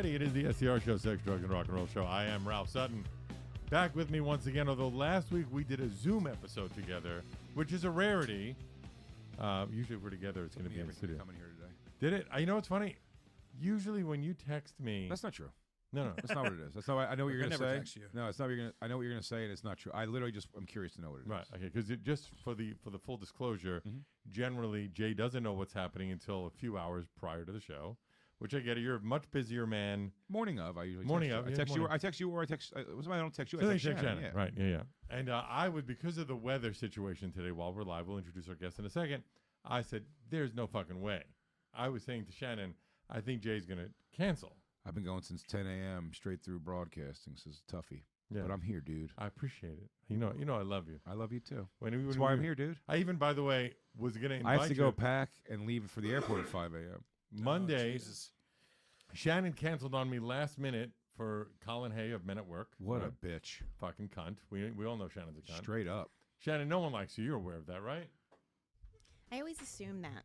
Friday. It is the SCR Show, Sex, Drug, and Rock and Roll Show. I am Ralph Sutton. Back with me once again, although last week we did a Zoom episode together, which is a rarity. Usually if we're together, it's going to be in the studio. Coming here today. Did it? You know what's funny? Usually when you text me... That's not true. No. That's not what it is. That's not. I know what you're going to say. Text you. No, it's not. What you're gonna. I know what you're going to say, and it's not true. I literally I'm curious to know what it is. Right, okay, because just for the full disclosure, generally Jay doesn't know what's happening until a few hours prior to the show, which I get it. You're a much busier man. Morning of, I usually Morning text of, you. yeah, I text you. morning. Or I text you, or I text. I don't text you. I So text they check Shannon. Shannon. Yeah. Right, yeah. And I would, because of the weather situation today while we're live, we'll introduce our guest in a second, I said, there's no fucking way. I was saying to Shannon, I think Jay's going to cancel. I've been going since 10 a.m. straight through broadcasting. So it's toughie. Yeah. But I'm here, dude. I appreciate it. You know, I love you. I love you too. When That's why I'm here, dude. I even, by the way, was going to invite I have to go you pack and leave for the airport at 5 a.m. Monday. Jesus. Shannon canceled on me last minute for Colin Hay of Men at Work. What Right? a bitch. Fucking cunt. We all know Shannon's a cunt. Straight up. Shannon, no one likes you. You're aware of that, right? I always assume that.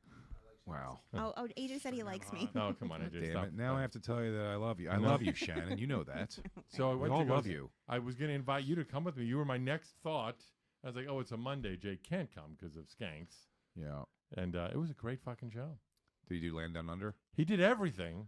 Wow. Oh, AJ said he likes me. No, come on, AJ. Damn Stop. it. Now I have to tell you that I love you. I know. love you, Shannon. You know that. So I We went all to go love see- you. I was going to invite you to come with me. You were my next thought. I was like, oh, it's a Monday. Jay can't come because of skanks. Yeah. And it was a great fucking show. Did you do Land Down Under? He did everything.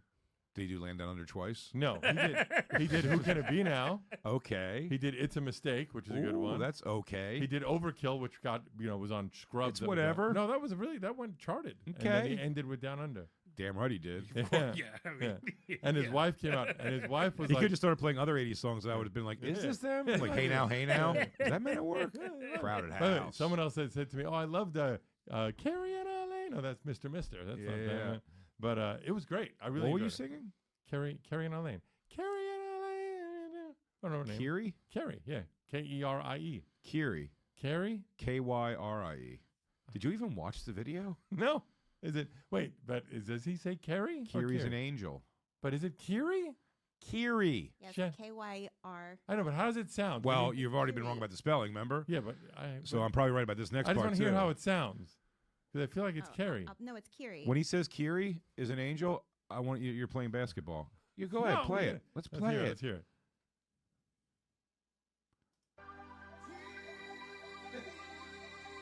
Did you do Land Down Under twice? No, he did. He did Who Can It Be Now? Okay. He did It's a Mistake, which is a good Ooh, one. That's okay. He did Overkill, which got, was on Scrubs. It's that was whatever. out. No, that went charted. And then Okay. he ended with Down Under. Damn right he did. Yeah. I mean, And his wife came out, and his wife was He like, could just started playing other 80s songs. And I would have been like, "Is this them?" Like, "Hey now, hey now." Is that Men at Work? Crowded By the way, house. someone else said to me, "Oh, I loved Carrie and Alain." No, that's Mr. Mister. That's not Yeah. that. But it was great. I really. What were you enjoyed it. singing? Carrie and Alain. Carrie and Alain. I don't know her name. Kiri. Carrie. Yeah. Kerie. Kiri. Carrie? Kyrie. Did you even watch the video? No. Is it? Wait. But does he say Carrie? or Kiri's an Carrie? angel. But is it Kiri? Kiri. Yes, Shan- KYR. I know, but how does it sound? Can Well, you- you've already been wrong about the spelling, remember? yeah, but So I'm probably right about this next I just part want to hear too. how it sounds because I feel like it's Carrie. No, it's Kiri. When he says Kiri is an angel, I want you. You're playing basketball. You go ahead, No, play yeah. it. Let's Let's play hear it. Let's hear it.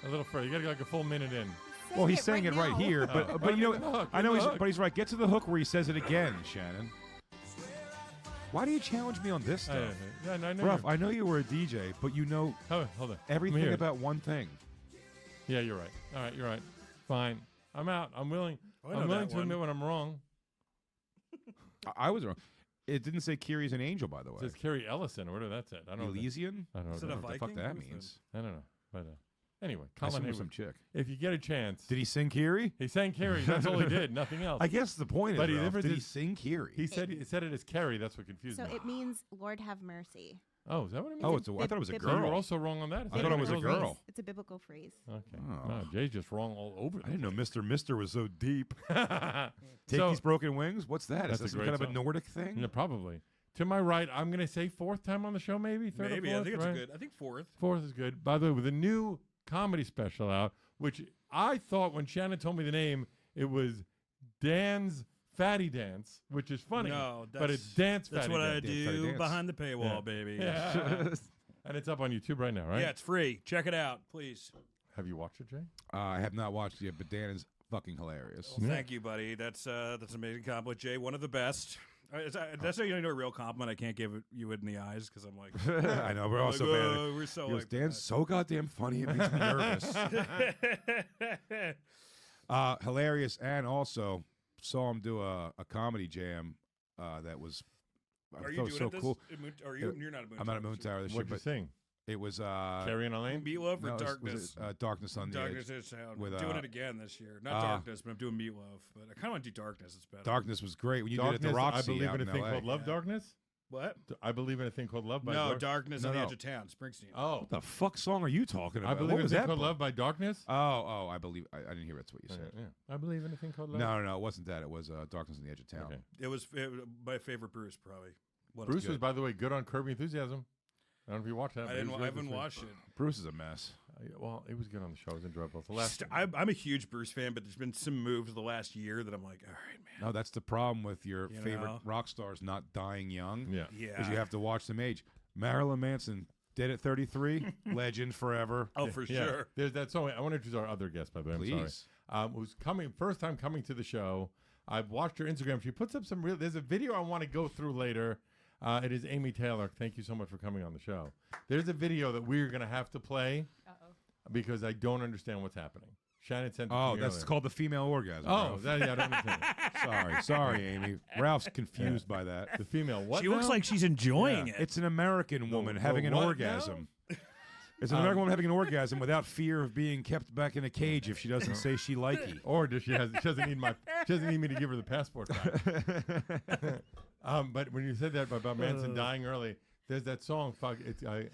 A little further. You got to go like a full minute in. Well, he's saying it right now. here, Oh, but you give know, the hook, I give know the he's, hook. but he's right. Get to the hook where he says it again, Shannon. Why do you challenge me on this stuff? Yeah, no, I know. Ruff, you're- I know you were a DJ, but you know Hold on. Let me everything hear it. about one thing. Yeah, you're right. All right, you're right. Fine. I'm out. I'm willing. I know I'm willing that to one. admit when I'm wrong. I was wrong. It didn't say Kiri's an angel, by the It way. says Carrie Ellison or whatever that said. I don't know. Elysian? I don't Is it know. a What the fuck Viking? that Who's the- means. I don't know. But anyway, I Colin assume it was Haywood. some chick. If you get a chance, Did he sing Kiri? he sang Carrie. That's all he did. Nothing else. I guess the point But is, the Ralph, difference did he is- sing Kiri? He said it as Carrie. That's what confused So me. it means Lord have mercy. Oh, is that what it means? Oh, I thought it was a Bib- So you were girl. also wrong on that. Is I that thought even it was a girl's name? girl. It's a biblical phrase. Okay. Oh. No, Jay's just wrong all over. I didn't know Mr. was so deep. know. Take So- these broken wings? What's that? Is That's a that some great kind of a song. Nordic thing? No, probably. To my right, I'm going to say fourth time on the show, maybe third Maybe. or fourth. I think it's right? good. I think fourth. Fourth is good. By the way, with a new comedy special out, which I thought when Shannon told me the name, it was Dan's Fatty Dance, which is funny. No, but it's Dance That's Fatty what I Dance. Fatty do Dance. behind the paywall, Yeah. baby. Yeah. And it's up on YouTube right now, right? Yeah, it's free. Check it out, please. Have you watched it, Jay? I have not watched it yet, but Dan is fucking hilarious. Well, Yeah. thank you, buddy. That's an amazing compliment, Jay. One of the best. That's how you know a real compliment. I can't give you it in the eyes because I'm like, I know, we're I'm also like, bad. "Oh, we're so He goes, like Dan's so goddamn funny, it makes me nervous. that." Hilarious, and also saw him do a comedy jam that was I Are thought you it was doing so it this? cool. Are you? You're not a Moon. I'm not a Tower, Moon so- Tower this year, What'd you but sing? it was Carrie and Elaine? Meatloaf or no, Darkness? Darkness on the Darkness Edge. is sound. with, I'm doing uh, it again this year. Not Darkness, but I'm doing Meatloaf. But I kind of want to do Darkness. It's better. Darkness was great when you Darkness, did it at the I Roxy believe out in a in thing LA. called Love, Yeah. Darkness? What? I believe in a thing called Love by No, Dark- Darkness No, on the no. Edge of Town, Springsteen. Oh. What the fuck song are you talking about? I believe what in a was thing that? called Love by Darkness? Oh, I believe I didn't hear that's what you Okay, said. yeah. I believe in a thing called Love. No, it wasn't that. It was Darkness on the Edge of Town. Okay. It was my favorite Bruce, probably. What Bruce else? was, by the way, good on Curb Your Enthusiasm. I don't know if you watched that. but he was I great haven't this week. watched it. Bruce is a mess. Well, it was good on the show. It was enjoyable. The last. I'm a huge Bruce fan, but there's been some moves the last year that I'm like, all right, man. No, that's the problem with your You favorite know? rock stars not dying young. Yeah. Yeah. Because you have to watch them age. Marilyn Manson dead at 33, legend forever. Oh, for Yeah. sure. There's that song. I want to introduce our other guest, by the way. I'm Please. sorry. Who's coming first time coming to the show. I've watched her Instagram. She puts up some real. There's a video I want to go through later. It is Amy Taylor. Thank you so much for coming on the show. There's a video that we're gonna have to play because I don't understand what's happening. Shannon sent it to Oh, me that's earlier. called the female orgasm. Oh, Ralph. yeah, I don't understand. sorry, Amy. Ralph's confused by that. The female what? She looks now? like she's enjoying it. It's an American woman the having an what orgasm. It's an American woman having an orgasm without fear of being kept back in a cage if she doesn't say she likey. Or does she doesn't need me to give her the passport back. But when you said that about Manson dying early, there's that song. Fuck, it's I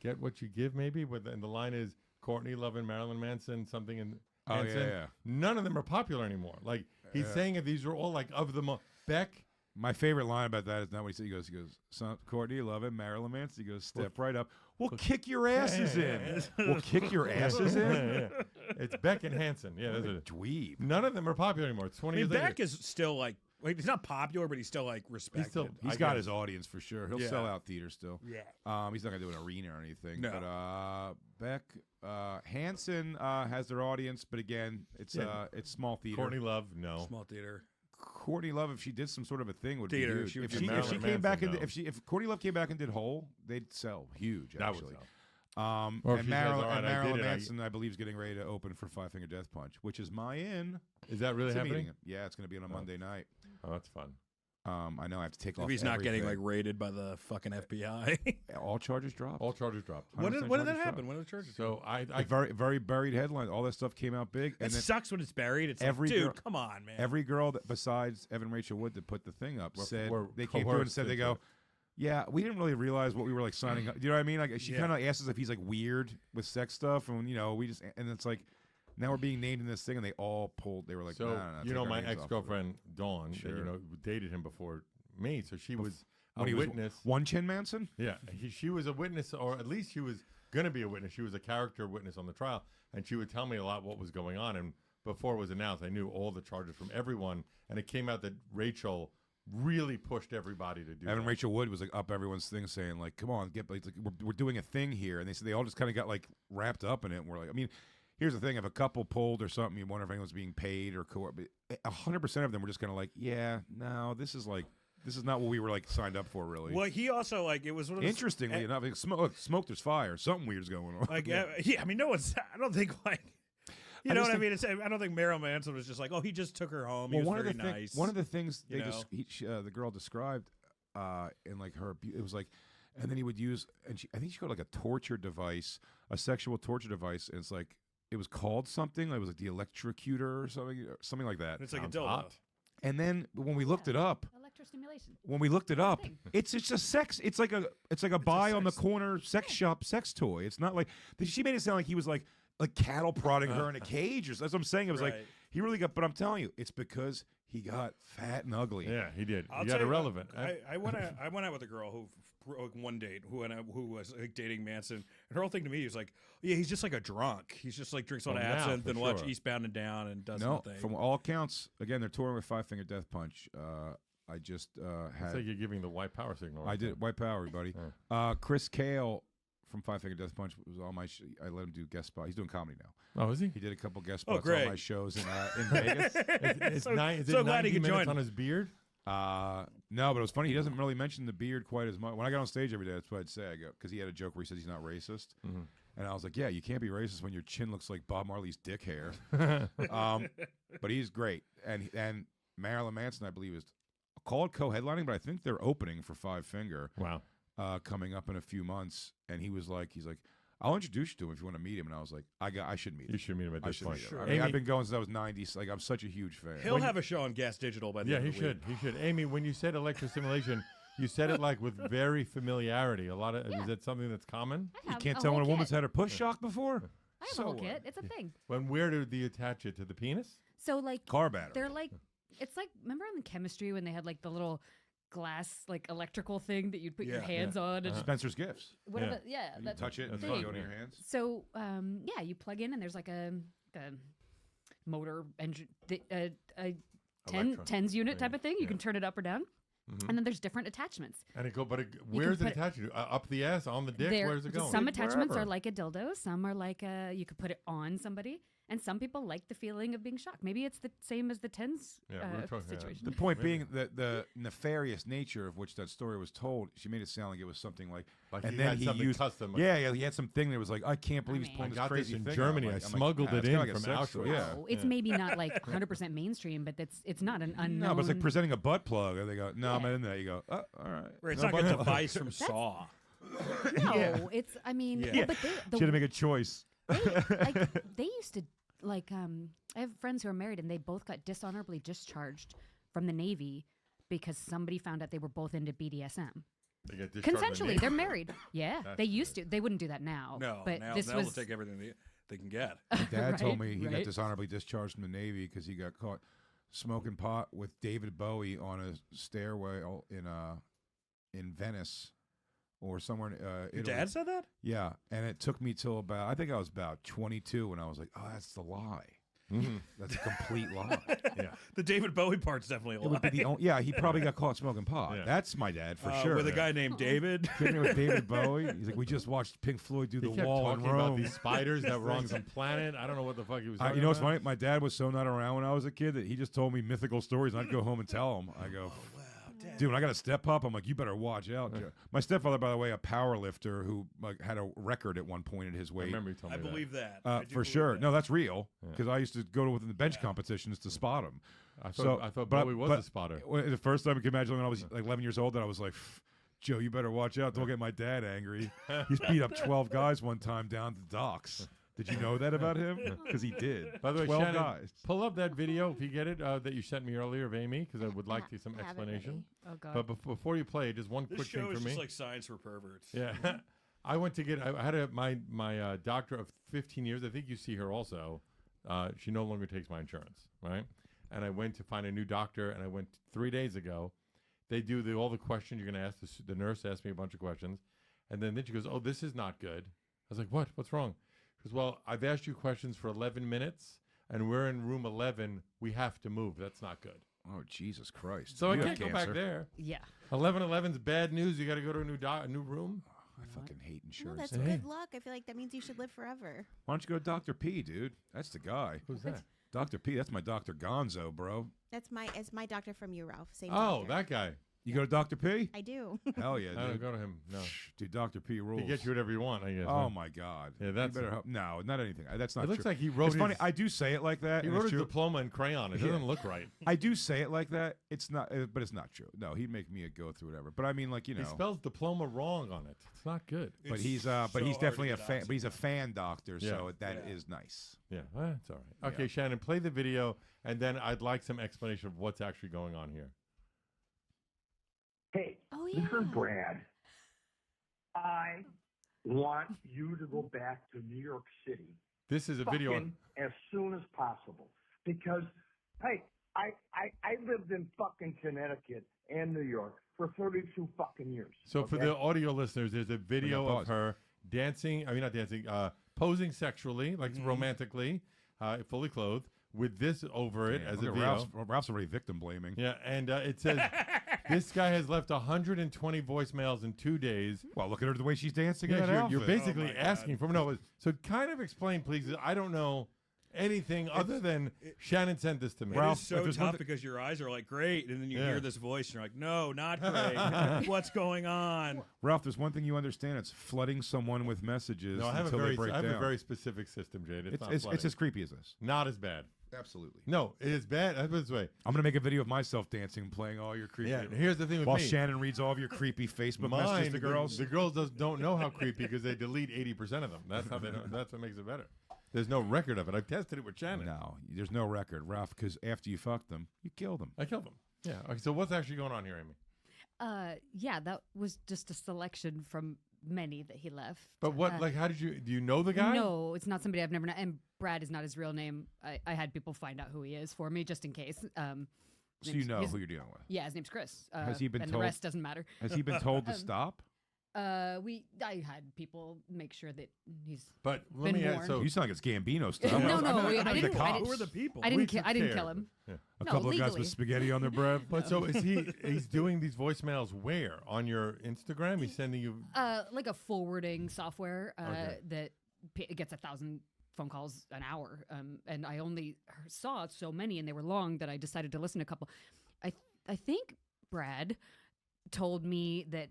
get what you give. Maybe and the line is Courtney Love and Marilyn Manson. Something in Oh, yeah, Manson. yeah. None of them are popular anymore. Like he's saying that these are all like of the Beck. My favorite line about that is not what he said. He goes, Son, Courtney Love and Marilyn Manson. He goes, step right up. We'll kick your asses in. We'll kick your asses in. Yeah. It's Beck and Hanson. Yeah, What those a are, dweeb. none of them are popular anymore. It's 20 I mean, years Beck later. is still like he's not popular, but he's still like respected. He's I got guess. his audience for sure. He'll Yeah. sell out theaters still. Yeah. He's not gonna do an arena or anything. No. But Beck, Hanson has their audience, but again, it's small theater. Courtney Love, no. Small theater. Courtney Love, if she did some sort of a thing, would Theater, be huge. she would If do she Marilyn came back Manson, and no. if Courtney Love came back and did Hole, they'd sell huge. That would Actually. sell. Or if And she says, Marilyn, "All right, and I did Marilyn it, I-" Manson, I believe, is getting ready to open for Five Finger Death Punch, which is my in. Is that really It's a happening? meeting. Yeah, it's going to be on a Monday night. Oh, that's fun. I know I have to take off. If he's not getting like everything. raided by the fucking FBI. all charges dropped. All charges dropped. when 100% did that charges happen? dropped. When did the charges? So I A very very buried headline. All that stuff came out big, It and then sucks when it's buried. It's every like, dude, girl- come on, man. every girl that besides Evan Rachel Wood that put the thing up said were they came through and coerced said they into go, it. yeah, we didn't really realize what we were like signing up. Do you know what I mean? Like she Yeah. kind of asks us if he's like weird with sex stuff, and we just and it's like now we're being named in this thing, and they all pulled. They were like, so nah, you take know our my names off of it." ex-girlfriend Dawn, Sure. dated him before me, so she was a When he was witness. One Chin Manson. Yeah, she was a witness, or at least she was going to be a witness. She was a character witness on the trial, and she would tell me a lot what was going on. And before it was announced, I knew all the charges from everyone, and it came out that Rachel really pushed everybody to do Evan that. Rachel Wood was like up everyone's thing, saying like, "Come on, get like we're doing a thing here," and they said they all just kind of got like wrapped up in it. And we're like, I mean, here's the thing: if a couple pulled or something, you wonder if anyone's being paid or 100% of them were just kind of like, "Yeah, no, this is not what we were like signed up for, really." Well, he also like it was one of those, Interestingly enough, like, smoke, there's fire. Something weird's going on. Like yeah, I mean, no one's. I don't think like. You I know just what I mean? I don't think Marilyn Manson was just like, oh, he just took her home. He was very nice. one of the things you they know? the girl described in like her, it was like, and then he would use, and I think she called it like a torture device, a sexual torture device, and it's like it was called something. Like it was like the electrocutor or something like that. And it's like Sounds a dildo. hot. And then when we looked it up, Electrostimulation. Thing. it's just a sex. It's like a buy on the corner sex shop sex toy. It's not like she made it sound like he was like cattle prodding her in a cage. Or that's what I'm saying. It was like Right. he really got. But I'm telling you, it's because he got fat and ugly. Yeah, he did. I'll He tell got you, irrelevant. I went out with a girl who like, one date who was like dating Manson, and her whole thing to me was like, yeah, he's just like a drunk. He's just like drinks a lot of Well, now, absinthe for and watch sure. Eastbound and Down and does No, nothing. from all accounts, again, they're touring with Five Finger Death Punch. I just it's had. like you're giving the white power signal. I right did there. White Power, everybody. Chris Kale from Five Finger Death Punch was on my. I let him do guest spot. He's doing comedy now. Oh, is he? He did a couple guest Oh, spots on great. my shows in Vegas. It's so, is so it glad 90 he could minutes join. on his beard? No, but it was funny. He doesn't really mention the beard quite as much. When I got on stage every day, that's what I'd say. I go because he had a joke where he says he's not racist, and I was like, "Yeah, you can't be racist when your chin looks like Bob Marley's dick hair." But he's great, and Marilyn Manson, I believe, is called co-headlining, but I think they're opening for Five Finger Wow. coming up in a few months. And he's like, I'll introduce you to him if you want to meet him. And I was like, I should meet him. You should meet him at I this should point. meet him. I mean, I've been going since I was 90. So, like, I'm such a huge fan. He'll have a show on Gas Digital by the Yeah, end he of the week. should. He should. Amy, when you said electrostimulation, you said it like with very familiarity. A lot of is that something that's common? You can't tell when a woman's had her push shock before. I have So a whole what? kit. It's a thing. When where do you attach it to the penis? So like Car battery. they're like it's like remember in the chemistry when they had like the little glass like electrical thing that you'd put your Yeah. hands on and Spencer's Gifts. whatever. Yeah, You that touch it and That's it fun. go to your Yeah. hands. So yeah, you plug in and there's like a motor engine, a Electron. tens unit Yeah, type of thing. You yeah. can turn it up or down, Mhm. and then there's different attachments. And it go, but where's it put it- attached to? Up the ass, on the dick? There- Where's it going? Some attachments Wherever. are like a dildo. Some are like you could put it on somebody, and some people like the feeling of being shocked. Maybe it's the same as the tens Yeah, we were talking- yeah. situation. The point Maybe. being that the nefarious nature of which that story was told, she made it sound like it was something like, Like and he then had he something used, custom, like- yeah, he had something that was like, I can't believe he's mean- pulling I this got this crazy in thing. Germany. I'm I like, smuggled "Ah, it it's in kinda like a from sex toy." Auschwitz. Yeah. No, it's maybe not like 100% mainstream, but it's not an unknown. No, but it's like presenting a butt plug, and they go, "No, I'm not into that." You go, "Oh, all right." Where it's No not like a butt plug. device from Saw. No, it's. I mean, Yeah. no, but She had to make a choice. they used to like. I have friends who are married, and they both got dishonorably discharged from the Navy because somebody found out they were both into BDSM. They get discharged from the Consensually, Navy. they're married. Yeah, That's they used to. They wouldn't do that now. No, but now this they'll was take everything they can get. My dad told Right, me he got right. dishonorably discharged from the Navy because he got caught smoking pot with David Bowie on a stairwell in Venice or somewhere in Your Italy. dad said that? Yeah, and it took me till about, I think I was about 22 when I was like, oh, that's the lie. Mhm. That's a complete lie. Yeah. The David Bowie part's definitely a It would be lie. the only, yeah, he probably got caught smoking pot. Yeah. That's my dad for sure. With a guy named David. Kidding with David Bowie. He's like, we just watched Pink Floyd do He the kept wall in talking about Rome. these spiders that were on some planet. I don't know what the fuck he was talking You know what's about. funny? My dad was so not around when I was a kid that he just told me mythical stories, and I'd go home and tell him. I go, dude, when I got a step up, I'm like, you better watch out, Joe. My stepfather, by the way, a power lifter who had a record at one point at his I weight. remember you telling I me that. believe that. I do For believe sure. that. No, that's real. Yeah. Because I used to go to the bench competitions to spot him. I thought Bowie was a spotter. The first time I can imagine when I was like 11 years old, that I was like, Joe, you better watch out. Don't get my dad angry. He's beat up 12 guys one time down the docks. Did you know that about him? Because he did. By the way, 12 Shannon, guys. pull up that video if you get it that you sent me earlier of Amy, because I would like Ha- some have it explanation. Oh God. But before you play, just one This quick show thing is for just me. like science for perverts. Yeah, I went to get. I had my doctor of 15 years. I think you see her also. She no longer takes my insurance, right? And I went to find a new doctor, and I went 3 days ago. They do all the questions you're going to ask. The nurse asked me a bunch of questions, and then she goes, "Oh, this is not good." I was like, "What? What's wrong?" She goes, "Well, I've asked you questions for 11 minutes, and we're in room 11. We have to move. That's not good." Oh, Jesus Christ. So I You have can't go back cancer. there. yeah. 1111's bad news. You got to go to a new room. I fucking hate No, insurance. that's Hey. good luck. I feel like that means you should live forever. Why don't you go to Dr. P, dude? That's the guy. Who's that? Dr. P, that's my Dr. Gonzo, bro. It's my doctor from you, Ralph. Same Oh, doctor. that guy. You go to Dr. P? I do. Hell yeah, I don't dude. go to him. No, Dude, Dr. P rules. he gets you whatever you want. I guess. Oh huh? my God. Yeah, You that's- better help. No, not anything. That's not It looks true. like he wrote. It's funny. his- I do say it like that. He and wrote it's his true. diploma in crayon. It Yeah. doesn't look right. I do say it like that. It's not, but it's not true. No, he'd make me go through whatever. But I mean, like, you He know. spells diploma wrong on it. It's not good. But It's he's so hard definitely to a get fan. oxygen. But he's a fan doctor, so Yeah. that is Yeah. nice. Yeah, it's all right. Okay, Yeah. Shannon, play the video, and then I'd like some explanation of what's actually going on here. Hey, Oh this yeah. is Brad. I want you to go back to New York City This is a video. fucking as soon as possible. Because, hey, I lived in fucking Connecticut and New York for 32 fucking years. So for okay? the audio listeners, there's a video of pause. her dancing. I mean, not dancing. Posing sexually, like Mm-hmm. romantically, fully clothed, with this over it Damn, as look a at video. Ralph's already victim blaming. Yeah, and it says this guy has left 120 voicemails in 2 days. Well, look at her the way she's dancing in Yes, that you're outfit. basically Oh my asking God. for no. So kind of explain, please. I don't know anything other than Shannon sent this to me. Ralph, It is so if there's one tough because your eyes are like, great. And then you Yeah. hear this voice and you're like, no, not great. What's going on? Ralph, there's one thing you understand. It's flooding someone with messages No, I have, until they break I have down. a very specific system, Jade. It's, not it's flooding. as creepy as this. Not as bad. Absolutely. No, it is bad. Let's put it this way. I'm gonna make a video of myself dancing, playing all your creepy. Yeah, and here's the thing with while me. Shannon reads all of your creepy Facebook messages to girls. The girls don't know how creepy because they delete 80% of them. That's how they know. That's what makes it better. There's no record of it. I've tested it with Shannon. No, there's no record, Ralph. Because after you fuck them, you kill them. I killed them. Yeah. Okay, so what's actually going on here, Amy? Yeah, that was just a selection from many that he left. But what? Uh, How did you? Do you know the guy? No, it's not somebody I've never known. And Brad is not his real name. I had people find out who he is for me just in case. So name's- you know his- who you're dealing with. Yeah, his name's Chris. Has he been and told- the rest doesn't matter. Has he been told to stop? I had people make sure that he's. But let Been me ask. warned. So You sound like it's Gambino stuff. No, I'm no, not- I I'm not didn't- the I cops. didn't- Who are the people? I we didn't. took I didn't care kill of him. it. Yeah. A No, couple of guys legally. with spaghetti on their breath. But so is he's doing these voicemails where? On your Instagram? He's sending you. Like a forwarding software Okay. that gets 1,000 phone calls an hour, and I only saw so many, and they were long that I decided to listen to a couple. I think Brad told me that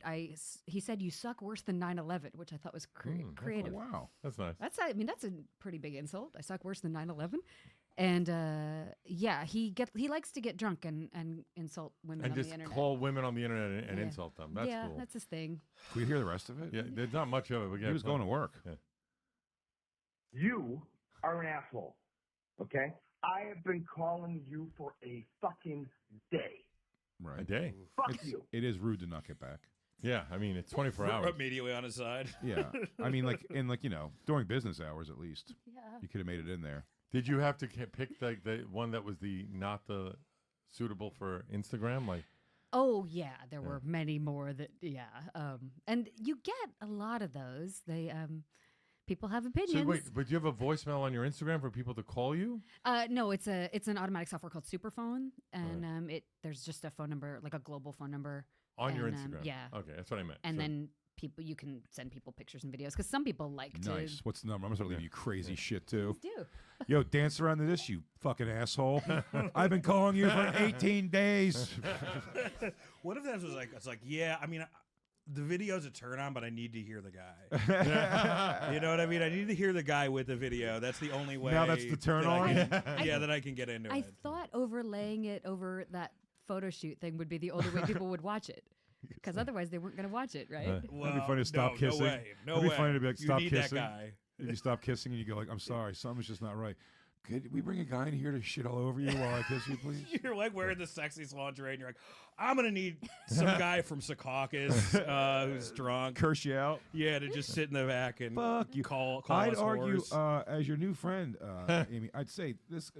he said you suck worse than 9/11, which I thought was creative. Wow. That's nice. That's that's a pretty big insult. I suck worse than 9/11. And yeah, he likes to get drunk and insult women And on just the internet. call women on the internet and Yeah. insult them. That's yeah, cool. that's his thing. Can we hear the rest of it? Yeah, there's not much of it. But He was going to work. You are an asshole. Okay? I have been calling you for a fucking day. Right. A day. Fuck It's- you. It is rude to not get back. Yeah, I mean it's 24 We're hours. immediately on his side. Yeah. I mean, like during business hours at least, Yeah. you could have made it in there. Did you have to pick the one that was not the suitable for Instagram? Like, Oh yeah, there were many more that and you get a lot of those. They people have opinions. so wait, but you have a voicemail on your Instagram for people to call you? No, it's an automatic software called Superphone, and there's just a phone number, like a global phone number On your and, Instagram? yeah. Okay, that's what I meant. and So- then you can send people pictures and videos because some people like Nice. to What's the number? I'm gonna start leaving you crazy shit too. do. Yo, dance around to this, you fucking asshole. I've been calling you for 18 days. What if that was like, it's like, yeah, I mean, the video's a turn on, but I need to hear the guy. You know what I mean? I need to hear the guy with the video. That's the only way. Now that's the turn that I on? can- yeah, that I can get into I it. thought overlaying it over that photo shoot thing would be the only way people would watch it, because otherwise they weren't going to watch it, right? Well, That'd be funny to stop no, kissing. No way. No That'd be way. funny to be like, you stop need kissing. that guy. If you stop kissing and you go like, I'm sorry, something's just not right. Could we bring a guy in here to shit all over you while I kiss you, please? You're like wearing the sexiest lingerie, and you're like, I'm gonna need some guy from Secaucus who's drunk. Curse you out. Yeah, to just sit in the back and Fuck you. call I'd us argue, whores. as your new friend, Amy, I'd say this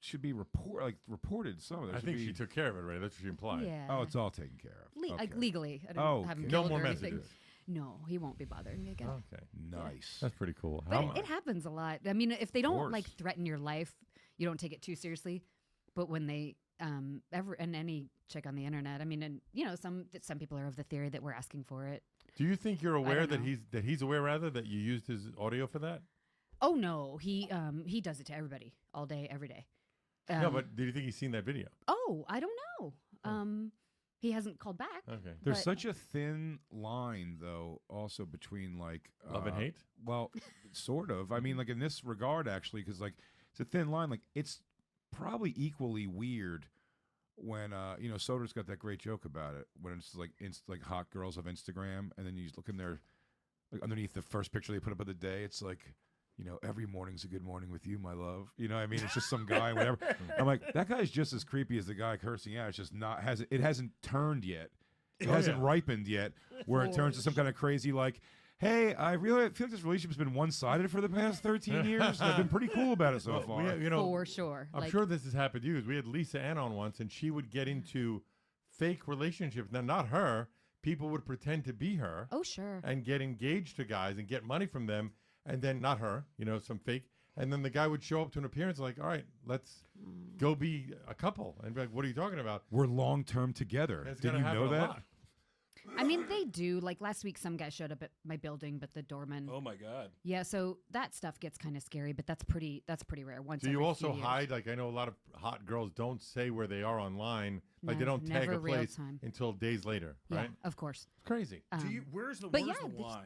should be reported. Some of it. I should think be, she took care of it, right? That's what she implied. Yeah. Oh, it's all taken care of. Like Okay. legally. I didn't Oh, have him okay. No killed more or anything. messages. No, he won't be bothering me again. Okay, Nice. that's pretty cool. But it happens a lot. I mean, if they don't course. like threaten your life, you don't take it too seriously. But when they and any chick on the internet, I mean, and some people are of the theory that we're asking for it. Do you think you're aware don't that know. he's aware rather that you used his audio for that? Oh no, he does it to everybody all day, every day. No, but did you think he's seen that video? Oh, I don't know. He hasn't called back. Okay. There's but- such a thin line, though, also between like Love and hate? Well, sort of. I mean, like in this regard, actually, because like it's a thin line. Like it's probably equally weird when Soder's got that great joke about it when it's like hot girls of Instagram, and then you just look in there, like underneath the first picture they put up of the day, it's like. Every morning's a good morning with you, my love. You know what I mean? It's just some guy, whatever. I'm like, that guy's just as creepy as the guy cursing out. It's just not, it hasn't turned yet. It hasn't ripened yet where it turns to some kind of crazy, like, hey, I feel like this relationship's been one-sided for the past 13 years. And I've been pretty cool about it so Well, far. For sure. I'm sure this has happened to you. 'Cause we had Lisa Ann on once, and she would get into fake relationships. Now, not her. People would pretend to be her. Oh, sure. And get engaged to guys and get money from them. And then, not her, some fake. And then the guy would show up to an appearance like, all right, let's go be a couple. And be like, what are you talking about? We're long-term together. It's Did gonna you happen know a that? lot. I mean, they do. Like last week, some guy showed up at my building, but the doorman. Oh my god. Yeah, so that stuff gets kind of scary, but that's pretty rare. Once. Do you every also few years. hide? Like, I know a lot of hot girls don't say where they are online. Like, they No, don't tag never a real place time. until days later, Yeah, right? of course. It's crazy. Where's the But where's yeah, the line?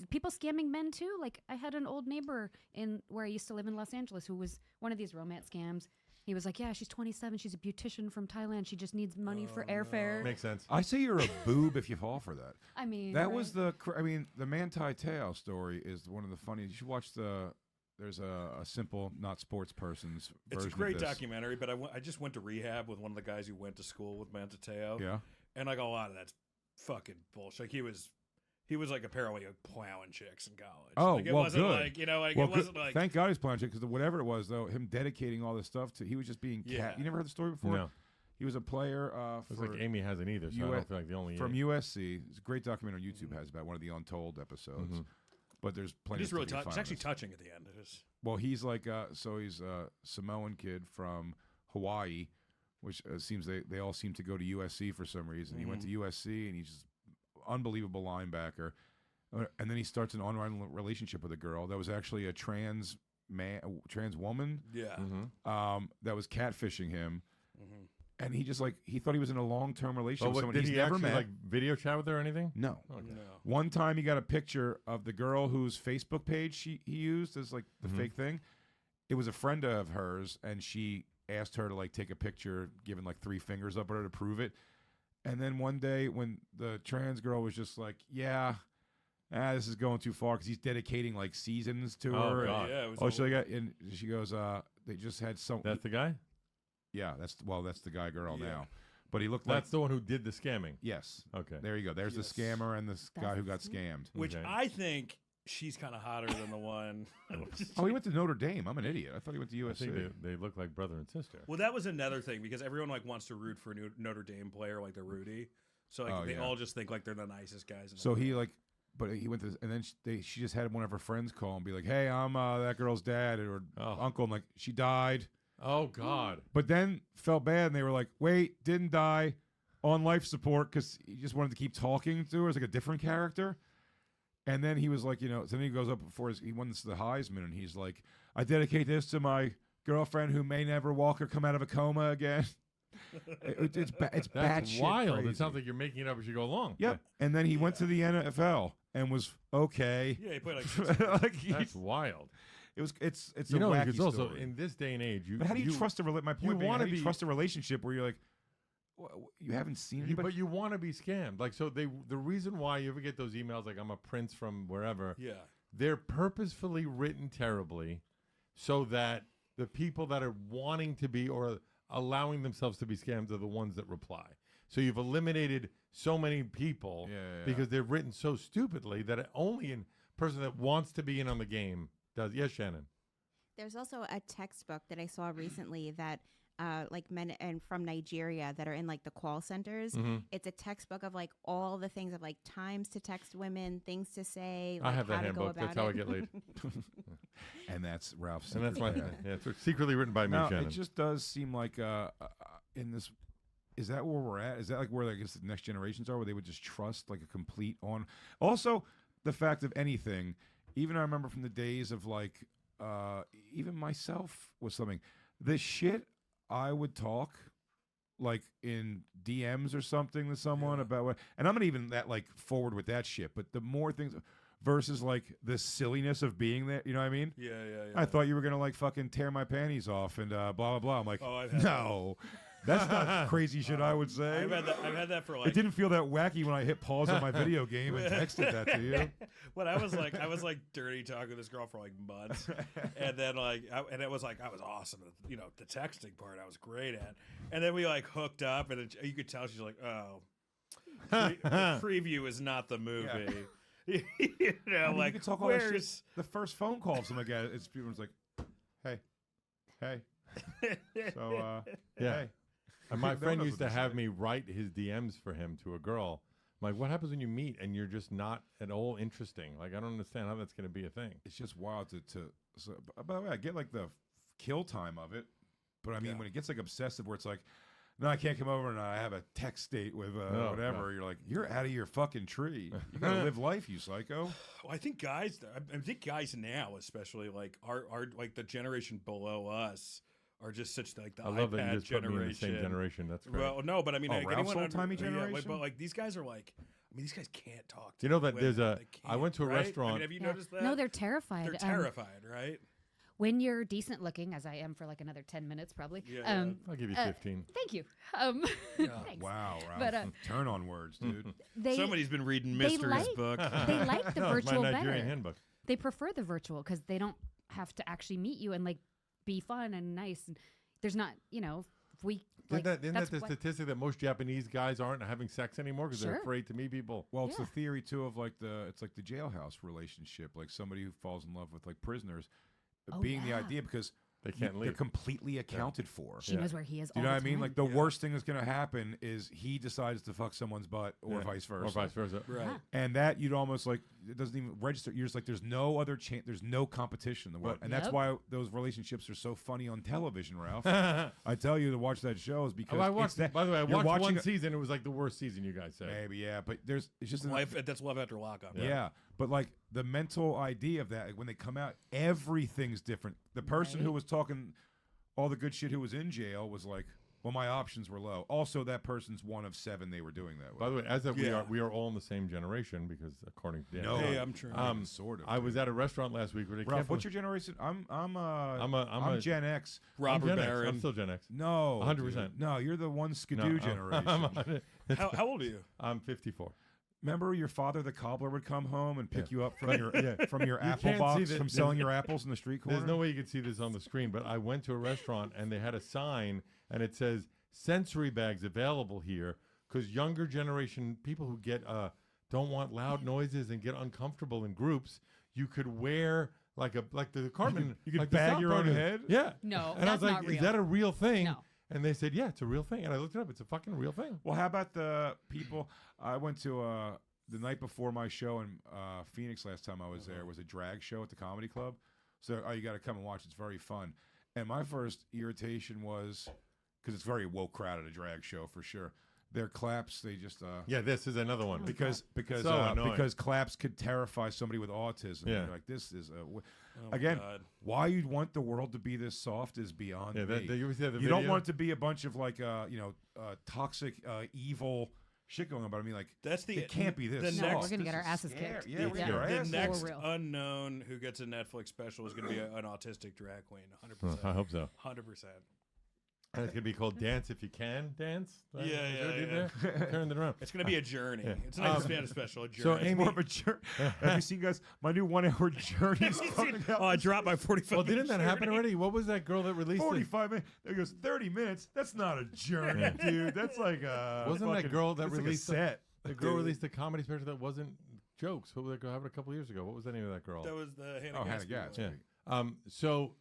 people scamming men too. Like I had an old neighbor in where I used to live in Los Angeles who was one of these romance scams. He was like, "Yeah, she's 27. She's a beautician from Thailand. She just needs money for airfare." Makes sense. I say you're a boob if you fall for that. I mean, That was right? the Manti Te'o story is one of the funniest. You should watch there's a simple, not sports person's It's a version great of this. documentary, but I just went to rehab with one of the guys who went to school with Mantateo. Yeah. And like a lot of that's fucking bullshit. Like he was like apparently plowing chicks in college. Oh, like, it well, wasn't good. like like Well, it wasn't like thank God he's playing because whatever it was, though, him dedicating all this stuff to, he was just being Yeah. You never heard the story before? No. He was a player It's for like Amy hasn't either, so I don't feel like the only from USC. It's a great documentary on YouTube. Has about one of the Untold episodes. But there's plenty. It's of really stuff you can it's find actually on this. touching at the end. It is. Well, he's like so he's a Samoan kid from Hawaii, which seems they all seem to go to USC for some reason. He went to USC and he's just unbelievable linebacker. And then he starts an online relationship with a girl that was actually a trans woman. Yeah. That was catfishing him. And he just he thought he was in a long-term relationship But with someone did he's he never actually met. like video chat with her or anything? No. Okay. No. One time he got a picture of the girl whose Facebook page he used as like the fake thing. It was a friend of hers, and she asked her to like take a picture, giving like 3 fingers up at her to prove it. And then one day when the trans girl was just like, yeah, this is going too far because he's dedicating like seasons to Oh, her. God. Yeah. It was Oh, so and she goes, they just had some. That's the guy? Yeah, that's the guy girl Yeah. now. But he looked like That's the one who did the scamming. yes. Okay. There you go. There's Yes. the scammer and this guy who got That's- scammed. Which Okay. I think she's kind of hotter than the one. Oh, he went to Notre Dame. I'm an idiot. I thought he went to I USC. think they look like brother and sister. Well, that was another thing because everyone like wants to root for a Notre Dame player like they're Rudy. So like Oh, they yeah. all just think like they're the nicest guys. In the So world. he but he went to, and then she just had one of her friends call and be like, "Hey, I'm that girl's dad or Oh. uncle," and like she died. Oh God. But then felt bad, and they were like, "Wait, didn't die, on life support," because he just wanted to keep talking to her as like a different character. And then he was like, so then he goes up before he won the Heisman, and he's like, "I dedicate this to my girlfriend who may never walk or come out of a coma again." It's That's batshit wild. crazy. It sounds like you're making it up as you go along. Yep. And then he went to the NFL and was okay. yeah, he played like Like That's wild. it's You a know, wacky because also story. in this day and age, But how do you trust a my point being, how wanna do you be- trust a relationship where you're like, you haven't seen anybody? but you want to be scammed. Like, so the reason why you ever get those emails like I'm a prince from wherever, yeah. they're purposefully written terribly so that the people that are wanting to be or allowing themselves to be scammed are the ones that reply. So you've eliminated so many people Yeah. because they're written so stupidly that only a person that wants to be in on the game does. Yes, Shannon. There's also a textbook that I saw recently that like men and from Nigeria that are in like the call centers. It's a textbook of like all the things of like times to text women, things to say. I like, have that how to go handbook. That's about how I it. get laid. And that's Ralph's. And that's my secret. yeah, it's secretly written by me, Now, Shannon. it just does seem like in this. Is that where we're at? Is that like where I guess the next generations are, where they would just trust like a complete on? Also, the fact of anything. Even I remember from the days of like, even myself was something. The shit I would talk, like in DMs or something to someone about what, and I'm not even that like forward with that shit. But the more things versus like the silliness of being there, you know what I mean? Yeah. I thought you were gonna like fucking tear my panties off and blah blah blah. I'm like, Oh, I've had no, that's not crazy shit. I would say. I've had that for like. It didn't feel that wacky when I hit pause on my video game and texted that to you. When I was like dirty talking to this girl for like months, and then and it was like I was awesome at the texting part I was great at, and then we like hooked up, and you could tell she's like, oh, the preview is not the movie. I mean, like you could talk all that shit. where's The first phone call from a guy, it's people's like, hey. So Yeah. hey. And my No one friend knows used what to to have say. me write his DMs for him to a girl. I'm like, what happens when you meet and you're just not at all interesting? Like, I don't understand how that's going to be a thing. It's just wild to so, by the way, I get like the kill time of it, but I mean when it gets like obsessive where it's like, no, I can't come over and I have a text date with whatever. God. You're like, you're out of your fucking tree. You gotta live life, you psycho. I think guys now especially like are like the generation below us are just such like the I love that you iPad just put me in the same generation. generation. That's great. Well, no, but I mean, Oh, like, Ralph's anyone old-timey yeah, generation? but like these guys are like, I mean, these guys can't talk. To You know that women. there's a- They I went to a can't, right? I restaurant- mean, have you Yeah. noticed that? No, they're terrified. They're terrified, right? When you're decent looking, as I am for like another 10 minutes probably. Yeah, I'll give you uh, 15. Thank you. Thanks. Wow, Ralph. But, Turn on words, dude. They, Somebody's been reading they Mystery's like- book. they like the No, it's virtual my Nigerian better. handbook. They prefer the virtual because they don't have to actually meet you and like be fun and nice. And there's not, if we like, Isn't that that's the what- statistic that most Japanese guys aren't having sex anymore because they're Sure. afraid to meet people? Well, it's Yeah. the theory too of like it's like the jailhouse relationship, like somebody who falls in love with like prisoners, Oh, being the yeah. idea because They can't they're leave. completely accounted for. She Yeah. knows where he is. Do you all know what I the mean? time. Like the worst thing that's going to happen is he decides to fuck someone's butt, or Yeah. vice versa. Or vice versa. Right. Yeah. And that you'd almost like it doesn't even register. You're just like there's no other chance. There's no competition in the world, Right. and that's Yep. why those relationships are so funny on television, Ralph. I tell you to watch that show is because Oh, I it's watched. that, By the way, I you're watched watching one a- season. It was like the worst season you guys said. Maybe yeah, but it's just That's love after lockup. yeah. But like the mental idea of that, like, when they come out, everything's different. The person who Right. was talking all the good shit who was in jail was like, well, my options were low. Also, that person's one of 7 they were doing that with. By the way, as of Yeah. we are all in the same generation because according to Dan, No. Hey, I'm trying. Sort of. I was at a restaurant last week where they Ralph, kept what's your generation? I'm a- Gen X. Robert Gen X. Barron. I'm still Gen X. No, 100%. dude. No, you're the one skidoo No, generation. How old are you? I'm 54. Remember your father, the cobbler, would come home and pick you up from But- your yeah. from your You apple can't see box the- from selling your apples in the street corner. There's no way you could see this on the screen, but I went to a restaurant and they had a sign and it says sensory bags available here because younger generation people who get don't want loud noises and get uncomfortable in groups, you could wear like the Cartman. you could like the bag South your own Park. head? Yeah. No, And I was that's like, not real. is that a real thing? No. And they said, yeah, it's a real thing. And I looked it up. It's a fucking real thing. Well, how about the people? I went to the night before my show in Phoenix last time I was there was a drag show at the comedy club. So you got to come and watch. It's very fun. And my first irritation was because it's very woke crowd at a drag show for sure. Their claps, they just Yeah, this is another one. because So annoying. because claps could terrify somebody with autism. Yeah. You're like this is Oh my again. God. Why you'd want the world to be this soft is beyond Yeah, me. you ever see the You don't video? want it to be a bunch of like toxic evil shit going on. But I mean, like That's the it can't be this. the soft. No, we're gonna This get our is asses scary. kicked. Yeah, we're gonna Yeah. get our the asses next For real. unknown who gets a Netflix special is going to be an autistic drag queen. 100%. I hope so. 100%. And it's going to be called Dance If You Can Dance. Right? Yeah, Is that what yeah, you did there? Turned it around. It's going to be a journey. Yeah. It's not even a special. A journey. So It's Amy, more of a journey. Have you seen, guys? My new 1 hour journey is coming out. Oh, I dropped my 45. well, didn't that happen journey. already? What was that girl that released it? 45 minutes. It goes 30 minutes. That's not a journey, dude. That's like a. Wasn't that fucking- girl that that's released like a set? The girl released a comedy special that wasn't jokes. What was that girl having a couple years ago? What was the name of that girl? That was the Hannah Oh, Hannah Gadsby Gadsby. one. Yeah. So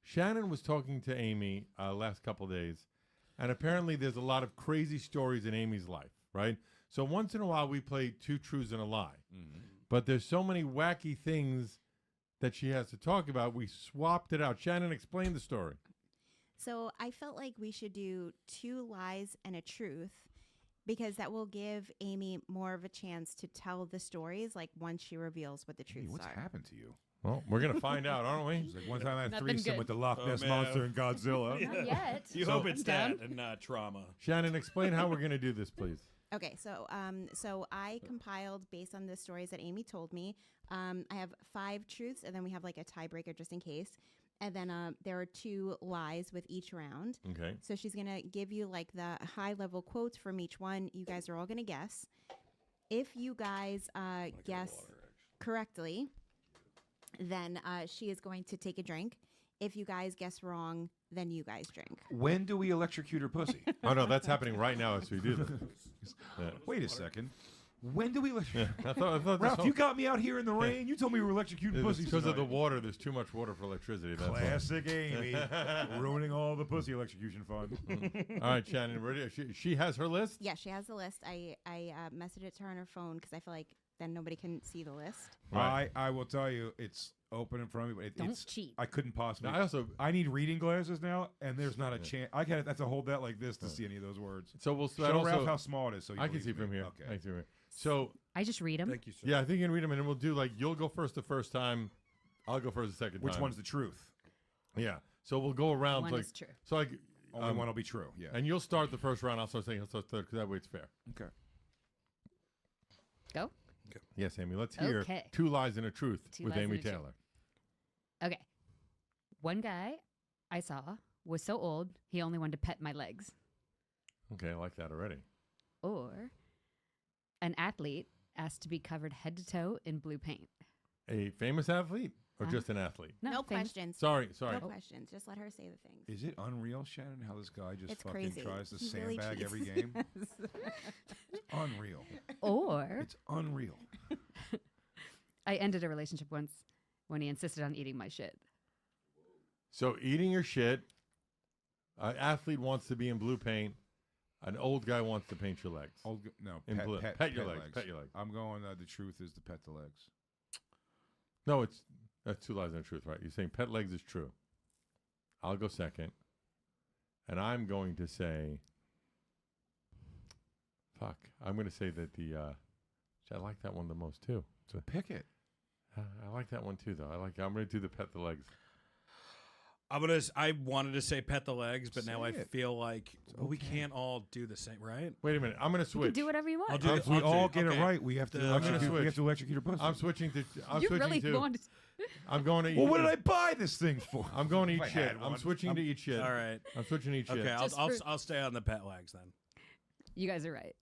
Shannon was talking to Amy last couple of days, and apparently there's a lot of crazy stories in Amy's life, right? So once in a while we play Two Truths and a Lie, but there's so many wacky things that she has to talk about. We swapped it out. Shannon, explain the story. So I felt like we should do 2 lies and a truth because that will give Amy more of a chance to tell the stories like once she reveals what the Hey, truths what's are. happened to you? Well, we're gonna find out, aren't we? It's like one time I had a Nothing threesome good. with the Loch Oh, Ness man. monster and Godzilla. Yeah. Not yet. You So- hope it's I'm that done. and not trauma. Shannon, explain how we're gonna do this, please. Okay, so I compiled based on the stories that Amy told me. I have 5 truths, and then we have like a tiebreaker just in case. And then there are 2 lies with each round. Okay. So she's gonna give you like the high level quotes from each one. You guys are all gonna guess. If you guys guess correctly, then she is going to take a drink. If you guys guess wrong, then you guys drink. When do we electrocute her pussy? Oh no, that's happening right now as we do this. Yeah. Wait a second. When do we electrocute? I thought this Ralph, whole- you got me out here in the rain. You told me we were electrocuting it's pussies because of the tonight. water. There's too much water for electricity. That's why. Classic Amy, ruining all the pussy electrocution fun. All right, Shannon, ready? She has her list. Yeah, she has the list. I messaged it to her on her phone because I feel like then nobody can see the list. Right. I will tell you, it's open in front of me, but Don't it's cheat. I couldn't possibly. Now, I also I need reading glasses now, and there's not a chance. I have to hold that like this to see any of those words. so we'll Show start Ralph also. how small it is. So you I can believe see me. from here. Okay. I can see from here. So I just read them. Thank you, sir. yeah, I think you can read them, and then we'll do like you'll go first the first time. I'll go first the second Which time. one's the truth? Yeah. So we'll go around One like is true. so like Only one will be true. Yeah. and you'll start the first round. I'll start saying he'll start third because that way it's fair. Okay. Go. Yes, Amy. Let's hear Okay. 2 lies and a truth 2 with lies Amy and a truth. Taylor. Okay. One guy I saw was so old he only wanted to pet my legs. Okay, I like that already. Or an athlete asked to be covered head to toe in blue paint. A famous athlete or Uh, just an athlete? No famous. questions. Sorry. No questions. Just let her say the things. Is it unreal, Shannon, how this guy just It's fucking crazy. tries to He really sandbag cheats. every game? It's unreal. Or It's unreal. I ended a relationship once when he insisted on eating my shit. So eating your shit. An athlete wants to be in blue paint. An old guy wants to paint your legs. No, In blue. Pet your legs. Pet your legs. I'm going. The truth is to pet the legs. No, that's 2 lies and a truth, right? You're saying pet legs is true. I'll go second, and I'm going to say, fuck. I'm going to say that I like that one the most too. So pick it. I like that one too, though. I'm going to do the pet the legs. I wanted to say pet the legs, but now I Say it. feel like we can't all do the same, right? Wait a minute. I'm going to You switch. can do whatever you want. I'll do If we all get okay. it right, we have to I'm gonna electrocute. We switch. have to electrocute her pussy. I'm switching to. I'm You switching really to. want to. I'm going to eat. Well, what did I buy this thing for? I'm going to eat If I shit. had I'm one. switching to eat shit. All right. I'm switching to eat shit. Okay, Just I'll stay on the pet legs then. You guys are right.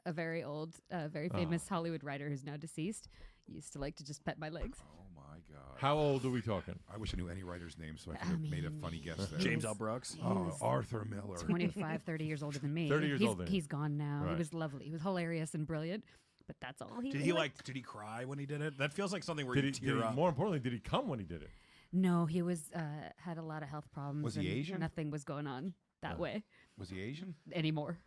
A very old, very famous Hollywood writer who's now deceased used to like to just pet my legs. Oh my god! How old are we talking? I wish I knew any writer's name so I could I have made a mean, funny guess there. James L. Brooks. Oh, Arthur Miller. 25, 30 years older than me. 30 years he's, older. He's gone now. Right. He was lovely. He was hilarious and brilliant. But that's all he Did he liked. did he cry when he did it? That feels like something where Did you he, tear up. more importantly, did he come when he did it? No, he was had a lot of health problems. Was he and Asian? Nothing was going on that way Was he Asian? anymore.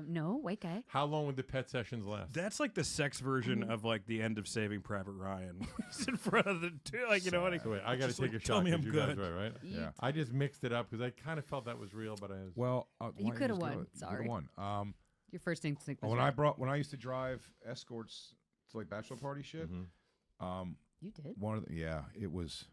No, white guy. How long would the pet sessions last? That's like the sex version of like the end of Saving Private Ryan. It's in front of the two, like you know what? So wait, I got to Just take like, a tell shot. me 'cause I'm you guys good. are right? Yeah. I just mixed it up because I kind of felt that was real, but I was. Well, You coulda won. You Sorry. coulda won. Your first instinct was When right. I used to drive escorts to like bachelor party shit. Mhm. You did. It was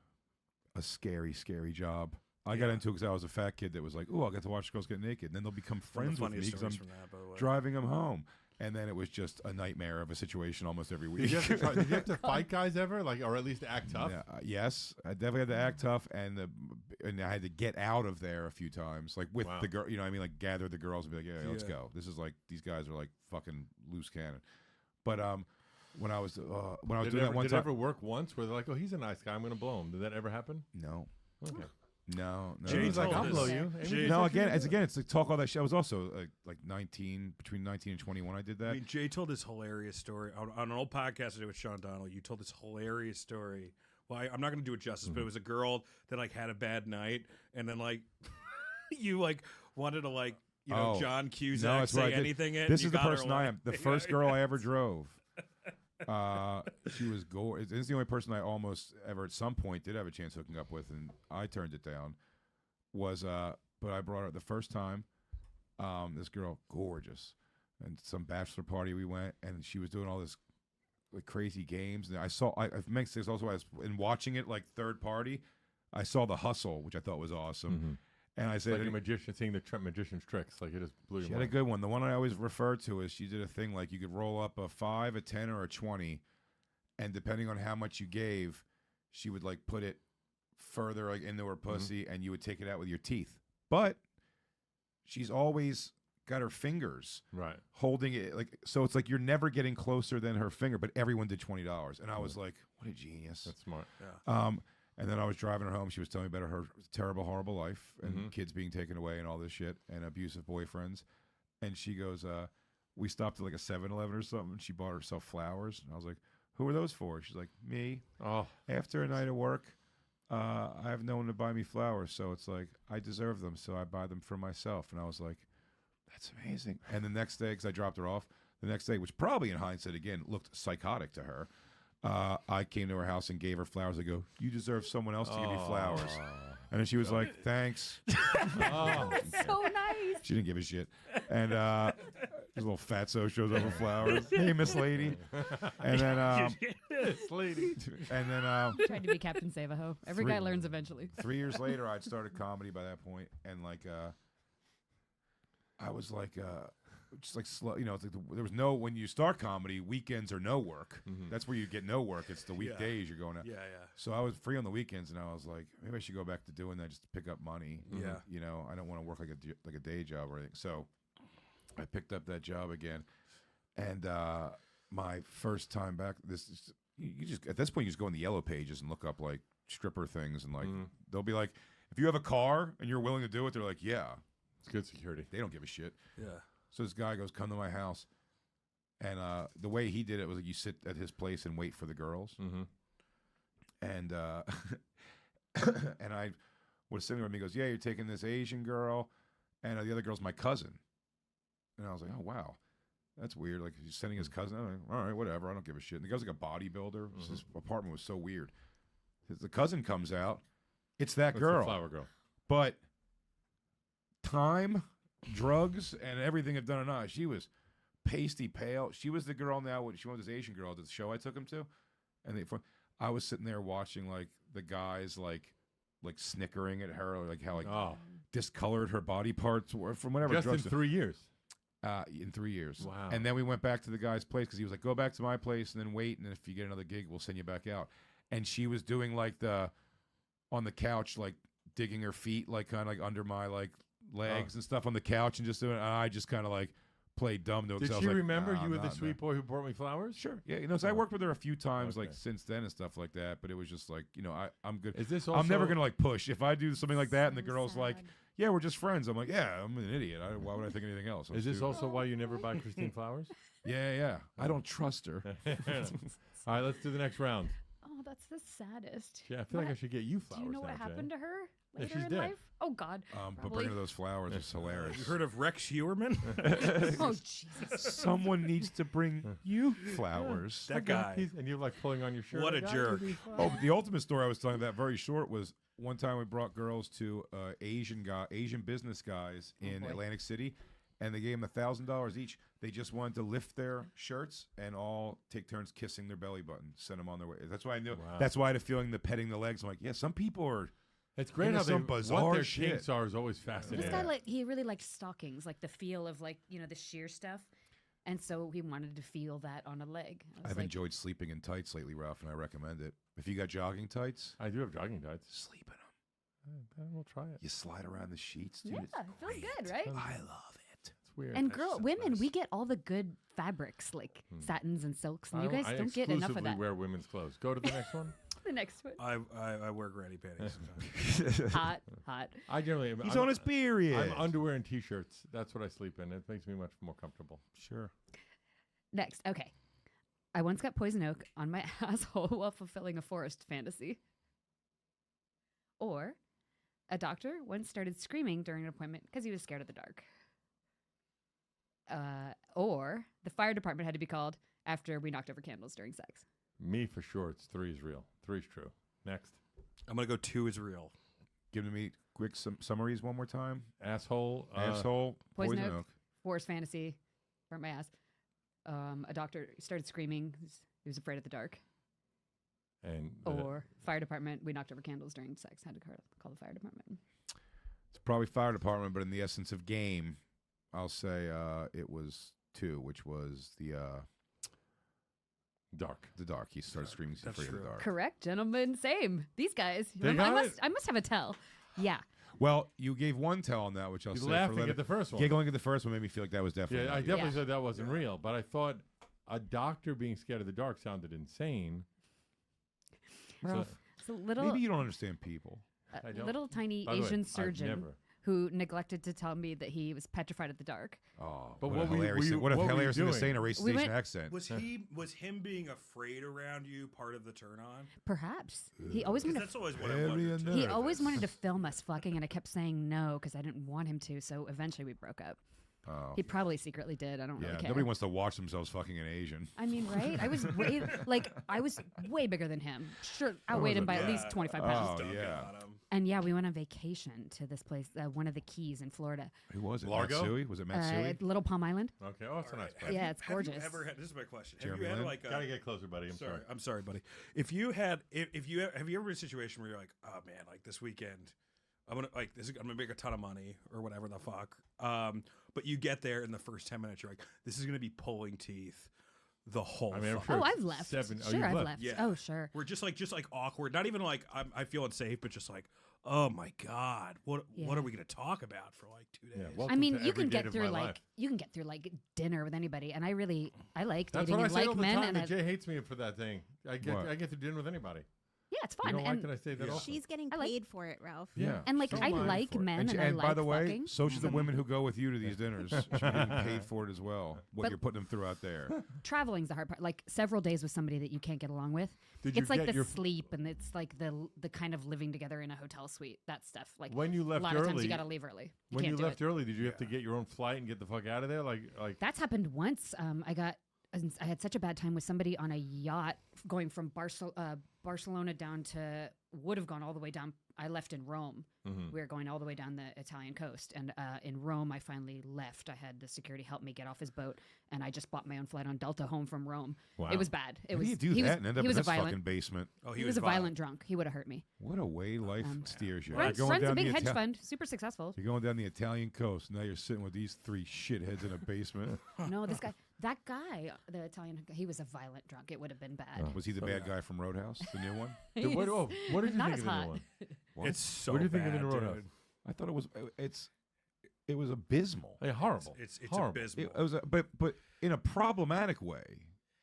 a scary job. I got into it because I was a fat kid that was like, "Ooh, I'll get to watch girls get naked." And then they'll become One of friends the with me funniest because I'm stories from that, by the way. driving them home. And then it was just a nightmare of a situation almost every week. Did you have to fight guys ever, like, or at least act tough? Yeah, yes, I definitely had to act tough, and I had to get out of there a few times, like with Wow. the girl. You know, what I mean, like gather the girls and be like, "Yeah, let's Yeah. go." This is like these guys are like fucking loose cannon. But when I was Did doing it that ever, one did it time, ever work once where they're like, "Oh, he's a nice guy. I'm going to blow him." Did that ever happen? no, Okay. no. He's like, told "I'll us- blow you." Jay- Amy, No, is that again, true? it's like talk all that shit. I was also like 19, between 19 and 21. I did that. I mean, Jay told this hilarious story on an old podcast I did with Sean Donnell. You told this hilarious story. Well, I'm not going to do it justice, but it was a girl that like had a bad night, and then like you like wanted to like Oh. John Cusack No, that's what I say did. anything. This you is the got her, person I like- am. The first girl I ever drove. She was gorgeous. This is the only person I almost ever at some point did have a chance hooking up with, and I turned it down. But I brought her the first time. This girl, gorgeous, and some bachelor party we went, and she was doing all this like crazy games. And I makes this also as in watching it like third party. I saw The Hustle, which I thought was awesome, and I It's said, like a magician seeing the magician's tricks. Like it just blew your she had a mind. good one. The one I always refer to is she did a thing like you could roll up a 5, a 10, or a 20, and depending on how much you gave, she would like put it further like into her pussy, and you would take it out with your teeth. But she's always got her fingers Right. holding it, like so. It's like you're never getting closer than her finger. But everyone did $20, and I was like, "What a genius!" That's smart. And then I was driving her home. She was telling me about her terrible, horrible life and kids being taken away and all this shit and abusive boyfriends. And she goes, we stopped at like a 7-Eleven or something. And she bought herself flowers. And I was like, who are those for? She's like, me. Oh, After a night of work, I have no one to buy me flowers. So it's like, I deserve them. So I buy them for myself. And I was like, that's amazing. And the next day, because I dropped her off, the next day, which probably in hindsight, again, looked psychotic to her. I came to her house and gave her flowers. I go, you deserve someone else to give you flowers. And then she was like, thanks. So nice. She didn't give a shit. And this little fatso shows up with flowers. Hey, Miss Lady. And then, this lady. and then Tried to be Captain Save-A-Ho. Every guy learns eventually. 3 years later, I'd started comedy by that point, and like, I was like, just like slow, you know. It's like there was no when you start comedy, weekends are no work. That's where you get no work. It's the weekdays you're going out. Yeah, So I was free on the weekends, and I was like, maybe I should go back to doing that just to pick up money. Yeah. You know, I don't want to work like a day job or anything. So I picked up that job again, and my first time back. You just at this point you just go in the yellow pages and look up like stripper things, and like they'll be like, if you have a car and you're willing to do it, they're like, yeah. It's good security. They don't give a shit. yeah. So this guy goes, come to my house. And the way he did it was like you sit at his place and wait for the girls. Mm-hmm. And and I was sitting with me. He goes, yeah, you're taking this Asian girl, and the other girl's my cousin. And I was like, oh, wow. That's weird. Like, he's sending his cousin. I'm like, all right, whatever. I don't give a shit. And the guy's like a bodybuilder. His apartment was so weird. The cousin comes out. It's that That's girl. the flower girl. But time, drugs, and everything have done it on. She was pasty pale. She was the girl now. She was this Asian girl at the show I took him to. And I was sitting there watching, like, the guys, like snickering at her, or like how, like, discolored her body parts were from whatever Just in drugs. 3 years. In 3 years. Wow. And then we went back to the guy's place because he was like, go back to my place and then wait. And then if you get another gig, we'll send you back out. And she was doing like on the couch, like digging her feet, like kind of like under my like legs and stuff on the couch and just doing it. And I just kind of like played dumb to it. Did 'cause I she was like, remember "Nah, you were the not, sweet man." boy who brought me flowers? Sure. Yeah. You know, so I worked with her a few times like Okay. since then and stuff like that. But it was just like, you know, I'm good. Is this also... I'm never going to like push. If I do something like that and the So girl's like, sad. yeah, we're just friends. I'm like, yeah, I'm an idiot. Why would I think anything else? I'm Is this stupid. also why you never buy Christine flowers? Yeah. I don't trust her. All right, let's do the next round. Oh, that's the saddest. Yeah, I feel like I What- should get you Do flowers. you know now, what happened Jay. to her Yeah, later she's in dead. life? Oh God. But Probably. bringing her those flowers is hilarious. You heard of Rex Huerman? Oh Jesus. Someone needs to bring you flowers. That guy. And you're like pulling on your shirt. What I a got you jerk. these Oh, flowers. but the ultimate story I was telling that very short was one time we brought girls to Asian business guys in boy. Atlantic City, and they gave them $1,000 each. They just wanted to lift their shirts and all take turns kissing their belly button, send them on their way. That's why I knew. Wow. That's why I had a feeling the petting the legs. I'm like, yeah, some people are. It's great into how they some what bizarre their shit. kinks are is always fascinating. This guy he really liked stockings, like the feel of like the sheer stuff, and so he wanted to feel that on a leg. I was I've like, enjoyed sleeping in tights lately, Ralph, and I recommend it. If you got jogging tights, I do have jogging tights. sleep in them. We'll try it. You slide around the sheets, dude. Yeah, It's it feels great. good, right? I love it. It's weird. And That's so women, nice. we get all the good fabrics like satins and silks, and you I guys don't get enough of exclusively that. wear women's clothes. Go to the next one. The next one, I wear granny panties sometimes. hot. I generally He's on his period. I'm underwear and t-shirts. That's what I sleep in. It makes me much more comfortable. Sure. Next, okay. I once got poison oak on my asshole while fulfilling a forest fantasy. Or a doctor once started screaming during an appointment because he was scared of the dark. Or the fire department had to be called after we knocked over candles during sex. Me for sure. It's 3 is real. 3 is true. Next. I'm gonna go 2 is real. Give me quick summaries one more time. Asshole. Asshole, Poison poison oak. oak. Forest fantasy, burnt my ass. A doctor started screaming. He was afraid of the dark. And Or fire department. We knocked over candles during sex. Had to call the fire department. It's probably fire department, but in the essence of game, I'll say it was 2, which was the dark. dark. He started screaming, he's That's afraid of the true. dark. Correct, gentlemen. Same. These guys. They I got it? must have a tell. Yeah. Well, you gave one tell on that, which I'll You're say laughing for at the first one. giggling at the first one made me feel like that was definitely. Yeah, I not you. definitely Yeah. said that wasn't real, but I thought a doctor being scared of the dark sounded insane. Ralph, It's a little, maybe you don't understand people. I don't. little tiny By the way, Asian I've surgeon never. who neglected to tell me that he was petrified of the dark. Oh, But what, what a were you- hilarious! were you- what a what were you hilarious thing to doing? say in a racist We Asian went- accent. Was him being afraid around you part of the turn on? Perhaps he always Because wanted. that's always what I Very wondered. too. He always nervous. wanted to film us fucking, and I kept saying no because I didn't want him to. So eventually we broke up. Oh. He probably secretly did. I don't Yeah, really care. nobody wants to watch themselves fucking an Asian. I mean, right? I was way bigger than him. Sure, outweighed him by at least 25 pounds. Oh, Dunking yeah. on him. And yeah, we went on vacation to this place, one of the Keys in Florida, Who was it? Largo? Matsui? Was it Matsui? Little Palm Island. Okay. Oh, it's a nice Have place. Yeah, you- it's have you gorgeous. ever had, this is my question. Have Jeremy you had Lin? like a, Gotta get closer, buddy. I'm sorry. I'm sorry, buddy. If you had, if you have you ever been in a situation where you're like, oh man, like this weekend, I'm gonna make a ton of money or whatever the fuck. But you get there in the first 10 minutes, you're like, this is gonna be pulling teeth the whole. I mean, I'm fuck. sure Oh, it's I've left. 7 oh, Sure, you've I've left. left. Yeah. Oh, sure. We're just like awkward. Not even like I feel unsafe, but just like, oh my god, what Yeah. are we gonna talk about for like 2 days? Yeah, I welcome mean, to you every can date get of through my like life. dinner with anybody, and I like That's dating what I and say all like the men. time. And That I, Jay hates me for that thing. I What? get through dinner with anybody. Yeah, it's You fun. know why And can I say that Yeah. also? She's getting I like- paid for it, Ralph. Yeah. and like So I am I like for it. men and, I and like by the way, fucking. so should the women who go with you to these dinners. Should be getting paid for it as well. What But- you're putting them through out there. Traveling's the hard part. Like several days with somebody that you can't get along with. Did you It's like get the your sleep and it's like the kind of living together in a hotel suite. That stuff. Like when you a left lot early? of times you got to leave early. You when can't you do left it. early, did you have to get your own flight and get the fuck out of there? Like That's happened once. I had such a bad time with somebody on a yacht going from Barcelona down to, would have gone all the way down. I left in Rome. Mhm. We were going all the way down the Italian coast. And in Rome, I finally left. I had the security help me get off his boat. And I just bought my own flight on Delta home from Rome. Wow. It was bad. It How was, do you do he that was, and end up he in was a this fucking violent, basement? Oh, he was a violent drunk. He would have hurt me. What a way life steers you. Runs You're going a down big the hedge Ita- fund. Super successful. You're going down the Italian coast. Now you're sitting with these three shitheads in a basement. No, that guy, the Italian guy, he was a violent drunk. It would have been bad. Was he the bad guy from Roadhouse, the new one? What did you Not think as of the hot. new one? What? It's so What do you think of the bad, new Roadhouse? dude. I thought it was abysmal. Hey, horrible. It's horrible. abysmal. It was, but in a problematic way.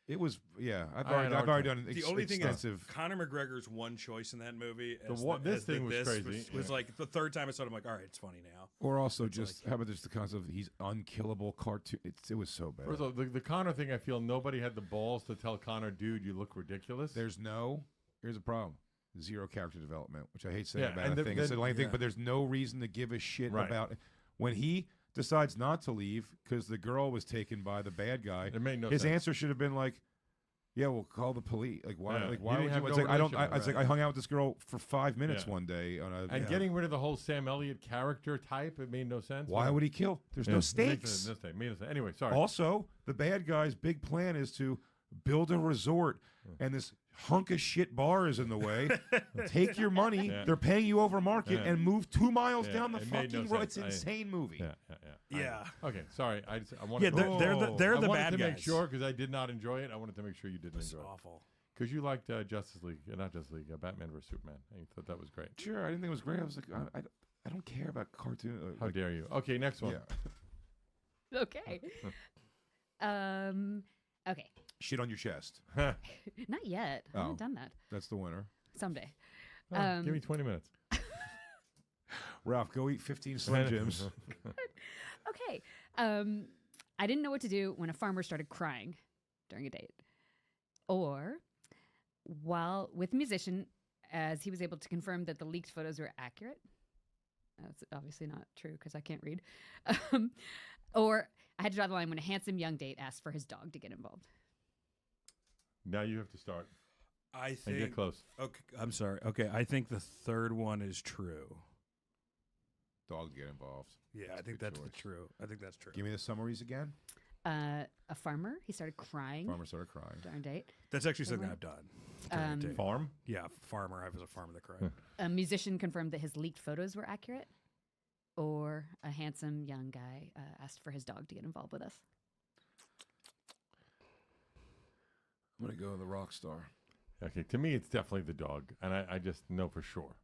It was, yeah. I've I had already, a I've hard already time. done The only thing is, extensive. Conor McGregor's one choice in that movie. This thing was crazy, Was yeah. like the third time I saw it, I'm like, all right, it's funny now. Or also It's just like- how about just the concept of he's unkillable cartoon? It was so bad. First of all, the Connor thing, I feel nobody had the balls to tell Connor, dude, you look ridiculous. Here's a problem. Zero character development, which I hate saying Yeah, about and a thing. It's the only thing, yeah. but there's no reason to give a shit Right. about when he decides not to leave because the girl was taken by the bad guy. It made no His sense. answer should have been like, "Yeah, we'll call the police." Like why? Yeah, Like he why didn't would you? have It's no like I don't. relation, It's like I hung out with this girl for 5 minutes Yeah. one day on a. And getting rid of the whole Sam Elliott character type, it made no sense. Why would he kill? There's Yeah, no it makes stakes. no sense. Made no sense. Anyway, sorry. Also, the bad guy's big plan is to build a resort, and this hunk of shit bar is in the way. Take your money. Yeah. They're paying you over market, Yeah. and move 2 miles Yeah, down the it made no fucking road. It's sense. an insane movie. Yeah. Yeah. Okay, sorry. I wanted Yeah, to, they're I the wanted bad to make guys. sure because I did not enjoy it. I wanted to make sure you didn't It's enjoy it awful. because you liked Justice League, not Justice League, Batman vs Superman, and you thought that was great. Sure, I didn't think it was great. I was like, I don't care about cartoon. How dare you? Okay, next one. Yeah, Okay. Okay. shit on your chest. Not yet. I Oh. haven't done that. That's the winner. Someday. Oh, give me 20 minutes. Ralph, go eat 15 Slim Jims. Okay. I didn't know what to do when a farmer started crying during a date. Or while with a musician, as he was able to confirm that the leaked photos were accurate. That's obviously not true because I can't read. Or I had to draw the line when a handsome young date asked for his dog to get involved. Now you have to start I and think. get close. Okay, I'm sorry. Okay, I think the third one is true. Dog get involved. Yeah, I think Good that's choice. true. I think that's true. Give me the summaries again. A farmer, he started crying Farmer started crying. during a date. That's actually something Someone- I've done. during a date. Farm? Yeah, farmer. I was a farmer that cried. A musician confirmed that his leaked photos were accurate. Or a handsome young guy asked for his dog to get involved with us. I'm gonna go with the rock star. Okay, to me, it's definitely the dog, and I just know for sure.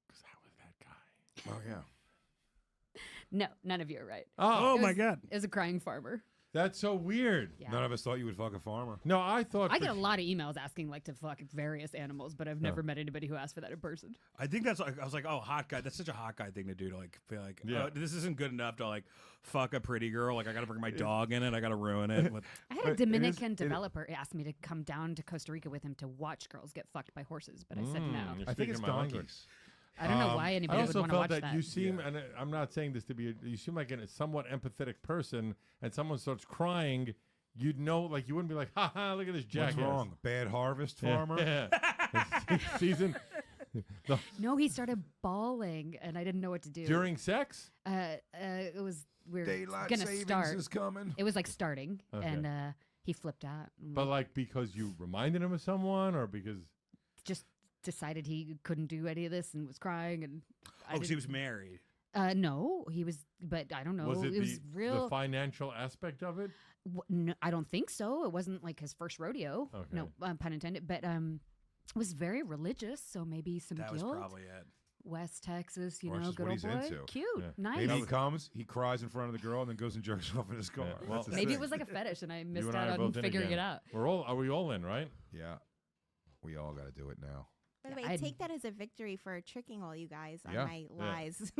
Because I was that guy. Oh yeah. No, none of you are right. Oh It my was- God. It was a crying farmer. That's so weird. Yeah. None of us thought you would fuck a farmer. No, I thought. I for get a sh- lot of emails asking like to fuck various animals, but I've never met anybody who asked for that in person. I think that's like I was like, oh, hot guy. That's such a hot guy thing to do. To like feel like, Yeah. this isn't good enough to like fuck a pretty girl. Like I got to bring my dog in it. I got to ruin it. With, I had But a it is- Dominican it- developer ask me to come down to Costa Rica with him to watch girls get fucked by horses, but I said no. you're I think speaking it's my language. donkeys. I don't know why I anybody would also want to felt watch that that. you seem, Yeah. and I'm not saying this to be, you seem like a somewhat empathetic person, and someone starts crying, you'd know, like you wouldn't be like, ha ha, look at this jackass. What's wrong? Bad harvest Yeah, farmer. Yeah. Season No, he started bawling, and I didn't know what to do. during sex. It was we were Daylight gonna savings start. is coming. It was like starting, Okay. and he flipped out. And But like because you reminded him of someone, or because just decided he couldn't do any of this and was crying, and I oh, because he didn't- was married. no, he was, but I don't know. was it was the real. financial aspect of it? No, I don't think so. It wasn't like his first rodeo. Okay. No, pun intended. But it was very religious, so maybe some That was guilt. probably it. West Texas, you Or it's know, just good what old he's boy, into. cute, Yeah. nice. Maybe Maybe, he comes, he cries in front of the girl, and then goes and jerks off in his car. Yeah, That's well- his it thing. was like a fetish, and I missed and I out are on both in figuring again. it out. Are we all in, right? Yeah, we all got to do it now. By the Yeah, way, I'd- take that as a victory for tricking all you guys on Yeah. my Yeah. lies.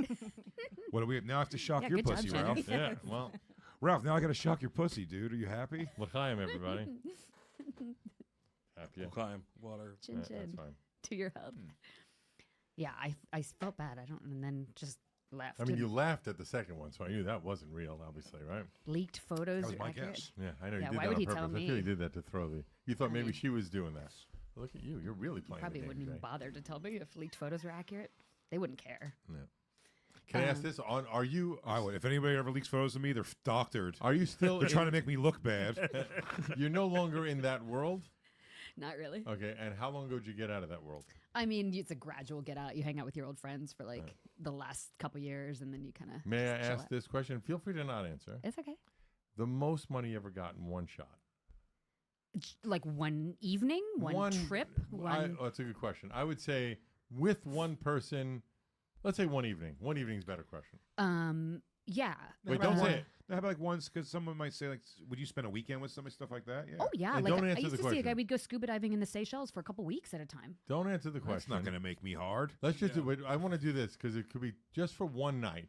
What do we now have to shock Yeah, your good job, pussy, Shannon. Ralph? Yeah. Well, Ralph, now I got to shock your pussy, dude. Are you happy? l'chaim, everybody. Happy. We'll climb water. Chin That's chin fine. to your health. Yeah, I felt bad. I don't, and then just left. I mean, and you laughed at the second one, so I knew that wasn't real, obviously, right? leaked photos. That was are my accurate. guess. Yeah, I know you Yeah, did why that would on he purpose. tell I feel me? you did that to throw the. You thought I maybe mean- she was doing that. Look at you. You're really playing. Probably the game, wouldn't even Jay. bother to tell me if leaked photos were accurate. They wouldn't care. Can I ask Um, this? Are you? I would. If anybody ever leaks photos of me, they're doctored. Are you still? They're trying to make me look bad. You're no longer in that world. Not really. Okay. And how long ago did you get out of that world? I mean, it's a gradual get out. You hang out with your old friends for like the last couple years, and then you kind of. May I ask this question? Feel free to not answer. It's okay. The most money you ever got in one shot? Like one evening, one trip, one. That's a good question. I would say with one person. Let's say one evening. One evening's a better question. Yeah. Wait, How don't about say one- it. How about like once? Because someone might say like, would you spend a weekend with somebody, stuff like that? Yeah. Oh yeah, And like don't I answer used the to see a guy. question. We'd go scuba diving in the Seychelles for a couple weeks at a time. Don't answer the question. That's not going to make me hard. Let's just do. Wait, I want to do this because it could be just for one night.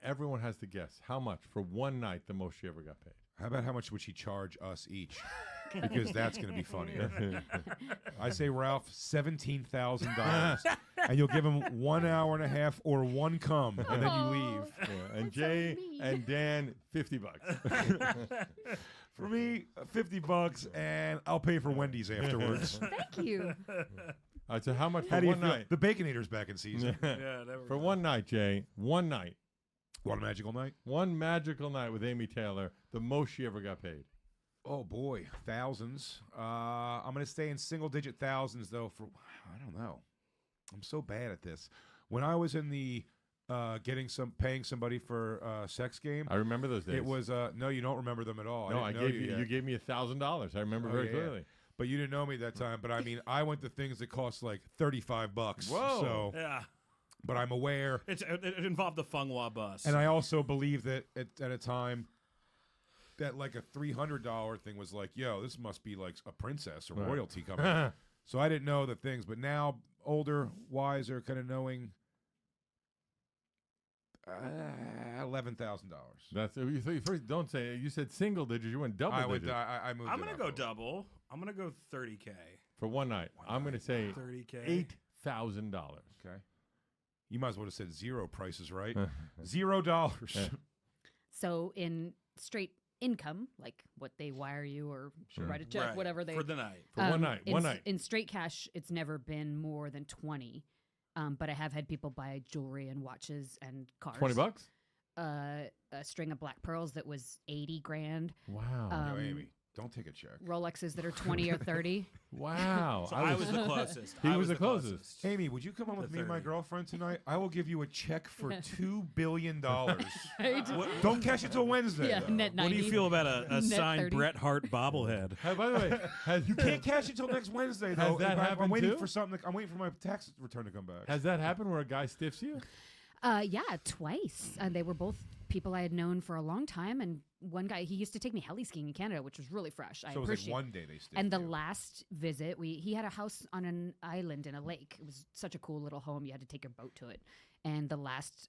Everyone has to guess how much for one night the most she ever got paid. How about how much would she charge us each? Because that's going to be funnier. I say, Ralph, $17,000, and you'll give him 1 hour and a half or one cum, and then you leave. Yeah, and That's so Jay mean. and Dan, $50. For me, $50, and I'll pay for Wendy's afterwards. Thank you. All right, so how much How for do you one feel? night? The Baconator's back in season. Yeah, never For mind. one night, Jay, one night, What a magical night. one magical night with Amy Taylor, the most she ever got paid. Oh boy, thousands. I'm gonna stay in single-digit thousands though. For I don't know, I'm so bad at this. When I was in the paying somebody for sex game, I remember those days. it was no, you don't remember them at all. no, I didn't know gave you. yet. You gave me $1,000. I remember Oh, very yeah. clearly. But you didn't know me that time. But I mean, I went to things that cost like $35. Whoa. So, Yeah, but I'm aware, it involved the Feng Hua bus. and I also believe that at a time. That like a $300 thing was like, yo, this must be like a princess or Right. royalty coming. So I didn't know the things, but now older, wiser, kind of knowing. $11,000. That's you first. Don't say it. You said single digits. You went double I would. digits I moved. I'm it gonna up go a little. double. I'm gonna go 30K. for one night. I'm going to say 30K. $8,000. Okay. You might as well have said zero prices, right? $0. So in straight income, like what they wire you or write a check, Right, whatever they for the night. For one night. in, One night. in straight cash, it's never been more than 20. But I have had people buy jewelry and watches and cars. $20? A string of black pearls that was 80 grand. Wow. Yo, Amy, don't take a check. Rolexes that are 20 or 30. Wow. So I was the closest. He I was the closest. Amy, would you come on with me and my 30. girlfriend tonight? I will give you a check for $2 billion. Right? Don't cash it till Wednesday. Yeah, though. net 90. What do you feel about a Net signed 30. Bret Hart bobblehead? Hey, by the way, has, You can't cash it till next Wednesday, Has though. that I'm happened waiting too? for something. I'm waiting for my tax return to come back. has that happened where a guy stiffs you? Yeah, twice. They were both people I had known for a long time. And one guy, he used to take me heli skiing in Canada, which was really fresh. I So it was like appreciate one day they stayed. And the last visit, he had a house on an island in a lake. It was such a cool little home. You had to take your boat to it. And the last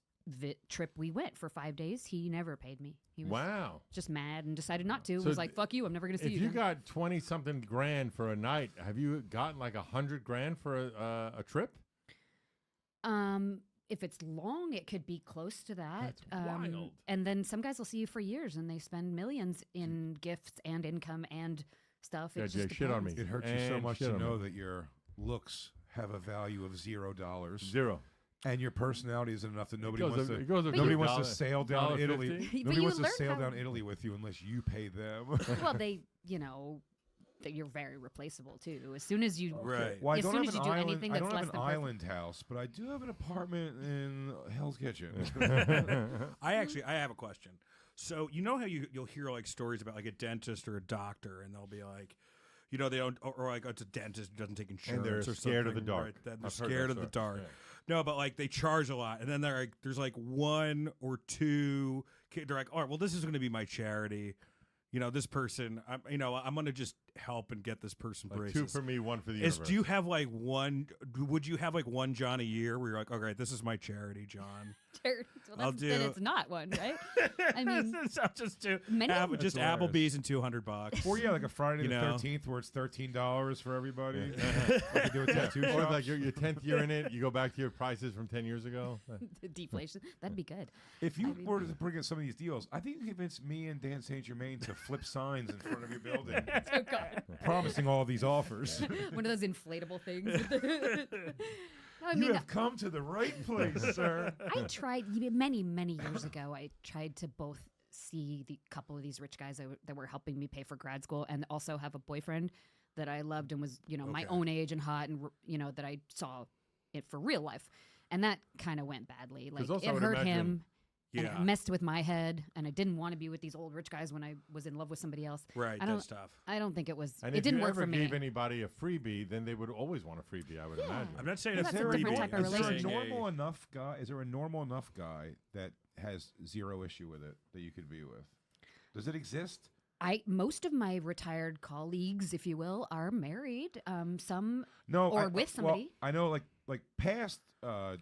trip we went for 5 days, he never paid me. He was Wow. just mad and decided not to. So Was like, "Fuck you! I'm never going to see If you." you again." got 20 something grand for a night, have you gotten like 100 grand for a trip? If it's long, it could be close to that. That's wild. And then some guys will see you for years, and they spend millions in gifts and income and stuff. It Yeah, just Jay, shit on me. depends. It hurts you so And much shit to on know me. that your looks have a value of $0, Zero. and your personality isn't enough that nobody It goes wants a- to. it goes a Nobody good wants to dollar- sail down $1.50. Italy. But Nobody you wants to learn sail how- down Italy with you unless you pay them. Well, they, that you're very replaceable too. As soon as you, Right. Well, I as don't soon have as you an do island. anything I that's don't less have than an perfect. island house, but I do have an apartment in Hell's Kitchen. I have a question. So you know how you'll hear like stories about like a dentist or a doctor, and they'll be like, they don't, or like it's a dentist who doesn't take insurance, they're or scared of the something, dark. Right? That they're I've heard scared that of the story. dark. Yeah. No, but like they charge a lot, and then there's like one or two. They're like, all right, well, this is going to be my charity. This person, I'm going to just help and get this person Like braces. 2 for me, 1 for the Is universe. do you have like one? Would you have like one John a year where you're like, okay, this is my charity, John. Well, I'll then do- it's not one, right? I mean, I'll just do many- just That's hilarious. Applebee's and $200. Or yeah, like a Friday You the know? 13th where it's $13 for everybody. I could do a tattoo Or shop. like your 10th year in it, you go back to your prices from 10 years ago. deflation. That'd be good. If you I mean- were to bring in some of these deals, I think you can convince me and Dan St. Germain to flip signs in front of your building, Oh God. promising all of these offers. One of those inflatable things. No, I You mean, have come to the right place, sir. I tried many years ago. I tried to both see the couple of these rich guys that were helping me pay for grad school, and also have a boyfriend that I loved and was, my Okay. own age and hot, and that I saw it for real life, and that kind of went badly. Like also I it would hurt imagine- him. And Yeah. it messed with my head, and I didn't want to be with these old rich guys when I was in love with somebody else. Right, I don't, that's tough. I don't think it was. And it if didn't you work ever for me. gave anybody a freebie, then they would always want a freebie, I would imagine. I'm not saying Well, it's that's a freebie. different type of I'm Is there a saying normal enough guy? Is there a normal enough guy that has zero issue with it that you could be with? Does it exist? Most of my retired colleagues, if you will, are married. Some No, Or with well, somebody. I know, like past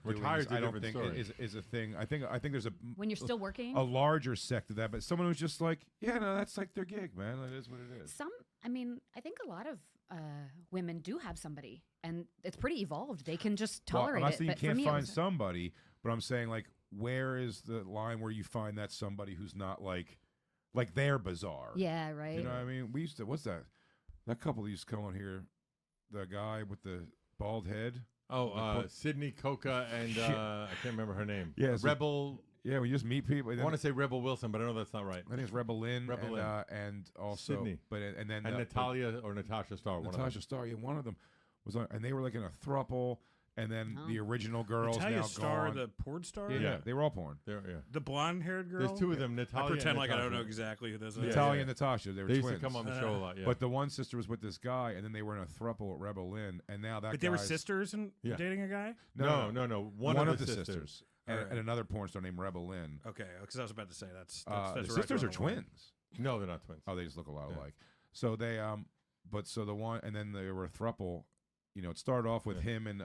Retired's doings, a I don't different think story. is a thing. I think there's when you're still working. a larger sect of that, but someone who's just like, yeah, no, that's like their gig, man. That is what it is. I think a lot of women do have somebody, and it's pretty evolved. They can just Well, tolerate I'm not it. saying you But for can't me, it find was- somebody, but I'm saying like, where is the line where you find that somebody who's not like they're bizarre? Yeah, right. You know what I mean? We used to. What's that? That couple used to come on here. The guy with the bald head. Oh, Sydney Coca and Shit. I can't remember her name. Yeah, it's Rebel. Yeah, we just meet people. I want to say Rebel Wilson, but I know that's not right. I think it's Rebel Lynn, Rebel and, Lynn. and also Sydney. but and then And Natalia or Natasha Starr. one of them. Natasha Starr. Yeah, one of them was on, and they were like in a thruple, and then Oh. the original girl's Natalia now Starr, gone. the porn star? yeah, Yeah. they were all porn. Yeah. The blonde-haired girl? There's 2 of them. Natalia. I pretend and like I don't know Natasha. exactly who this is. Yeah, Natalia yeah. and Natasha, they were They used twins. to come on the show a lot. Yeah. But the one sister was with this guy, and then they were in a thruple at Rebel Lynn, and now that But they were guy's- sisters and Yeah. dating a guy? no. One of the sisters, and, Alright. and another porn star named Rebel Lynn. Okay, because I was about to say that's The where I sisters draw are the line. twins. No, they're not twins. Oh, they just look a lot Yeah. alike. So they but so the one, and then they were a thruple. It started off with Yeah. him and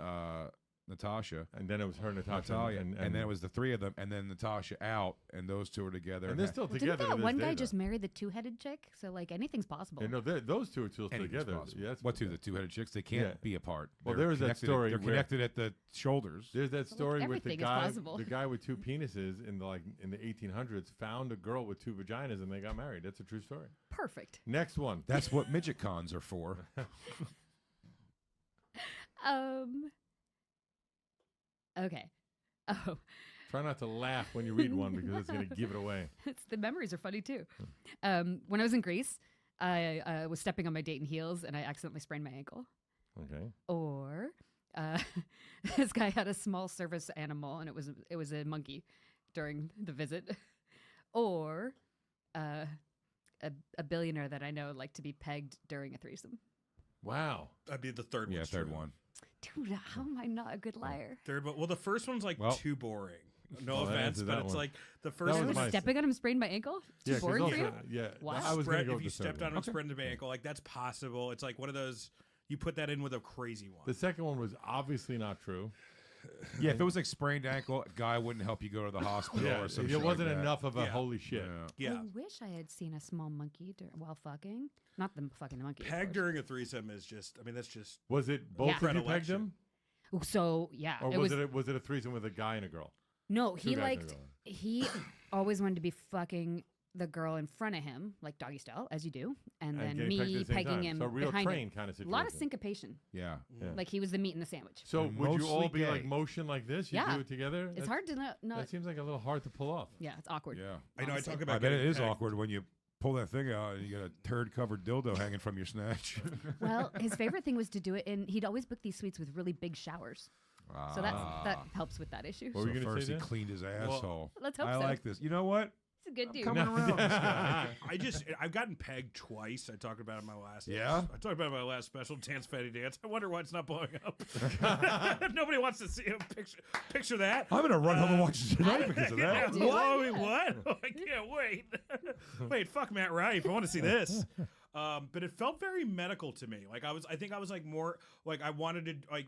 Natasha. And then it was her, Natasha, Natalia, and then it was the 3 of them, and then Natasha out, and those 2 are together. and they're ha- still Well, together. didn't to that this one day, guy though. just marry the 2-headed chick? So like anything's possible. Yeah, no, those 2 are still anything's together. possible. Yeah, that's What 2? The 2-headed chicks? They can't Yeah. be apart. Well, They're there was that connected story They're where- connected at the shoulders. There's that So, like, story with the everything is guy, possible. the guy with 2 penises in the 1800s found a girl with 2 vaginas and they got married. That's a true story. Perfect. Next one. That's what midget cons are for. Okay. Oh, Try not to laugh when you read one because it's going to give it away. the memories are funny too. When I was in Greece, I was stepping on my Dayton heels and I accidentally sprained my ankle. Okay. Or this guy had a small service animal and it was a monkey during the visit. Or a billionaire that I know liked to be pegged during a threesome. Wow. I'd be the third Yeah, one's third true. one. Dude, how am I not a good liar? Third one. Well, the first one's like Well- too boring. No Well, that offense, answers but that it's one. like the That first was I one. was my- stepping on him, sprained my ankle. Too Yeah, 'cause boring for you? also, yeah. Wow. I was going to go if with you the third stepped one. on him, sprained my ankle, like that's possible. It's like one of those. You put that in with a crazy one. The second one was obviously not true. Yeah, if it was like sprained ankle, a guy wouldn't help you go to the hospital Yeah, or it something. wasn't like that. enough of a Yeah. holy shit. Yeah. Yeah. I wish I had seen a small monkey while fucking. Not them fucking the monkey. of Peg course. during a threesome is just. I mean, that's just. Was it both Yeah. of you pegged Predilection. him? So yeah, Or it was it a threesome with a guy and a girl? No, Two he guys and a liked. girl. He always wanted to be fucking the girl in front of him, like doggy style, as you do, and then getting pegged at me the same pegging time. him So a real behind train him. kind of A situation. lot of syncopation, Yeah. Yeah. like he was the meat in the sandwich. So And would you all mostly be like gay. motion like this? You Yeah. do it together? It's That's- hard to not. That seems like a little hard to pull off. Yeah, it's awkward. Yeah. I know. I honestly. talk about. I bet it getting is pegged. awkward when you pull that thing out and you got a turd-covered dildo hanging from your snatch. Well, his favorite thing was to do it, and he'd always book these suites with really big showers. So that helps with that issue. What were you So gonna first say he then? cleaned his asshole. Let's hope I so. like this. You know what? He's a good dude. Coming around. this guy. I've gotten pegged twice. I talked about it in my last. Yeah? I talked about it in my last special, Dance Fatty Dance. I wonder why it's not blowing up. Nobody wants to see him picture that. I'm gonna run home and watch it tonight because of Yeah, that. do. what? I can't wait. Wait, fuck Matt Rife. I want to see this. but it felt very medical to me. Like I think I was like more like I wanted to like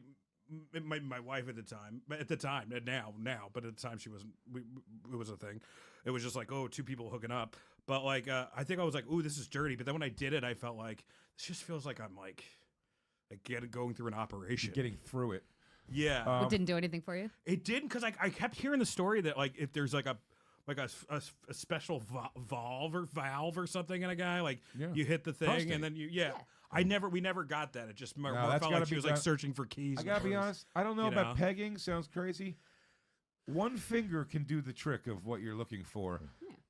my wife at the time, but at the time, now, but at the time she wasn't. It was a thing. It was just like, oh, two people hooking up. But like, I think I was like, ooh, this is dirty. But then when I did it, I felt like this just feels like I'm like going through an operation, getting through it. Yeah, It didn't do anything for you? it didn't because I kept hearing the story that like if there's like a special valve or something in a guy, like you hit the thing Prostate. and then we never got that. It just more that's felt gotta like she be was like done- searching for keys. I gotta be honest. I don't know you about know? pegging. Sounds crazy. One finger can do the trick of what you're looking for,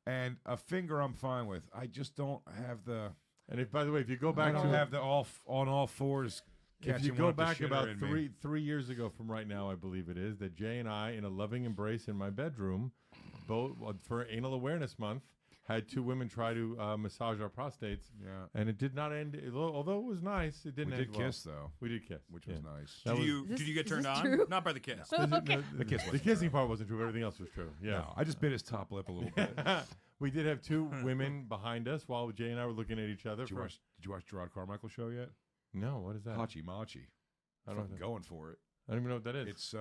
and a finger I'm fine with. I just don't have the. And if, by the way, if you go I back don't to have the on all fours. if you catching go one of the back shitter about in me. three years ago from right now, I believe it is, that Jay and I, in a loving embrace in my bedroom, both for Anal Awareness Month, had two women try to massage our prostates, and it did not end. Although it was nice, it didn't We end did well. kiss though, We did kiss, which was nice. That was- Did you get Is turned this on? true? Not by the kiss. The kiss the wasn't kissing part wasn't true. Everything else was true. Yeah. No, I just bit his top lip a little bit. We did have two women behind us while Jay and I were looking at each other. Did you watch Gerard Carmichael show yet? No, what is that? Hachi Machi. I don't Fucking know. going for it. I don't even know what that is.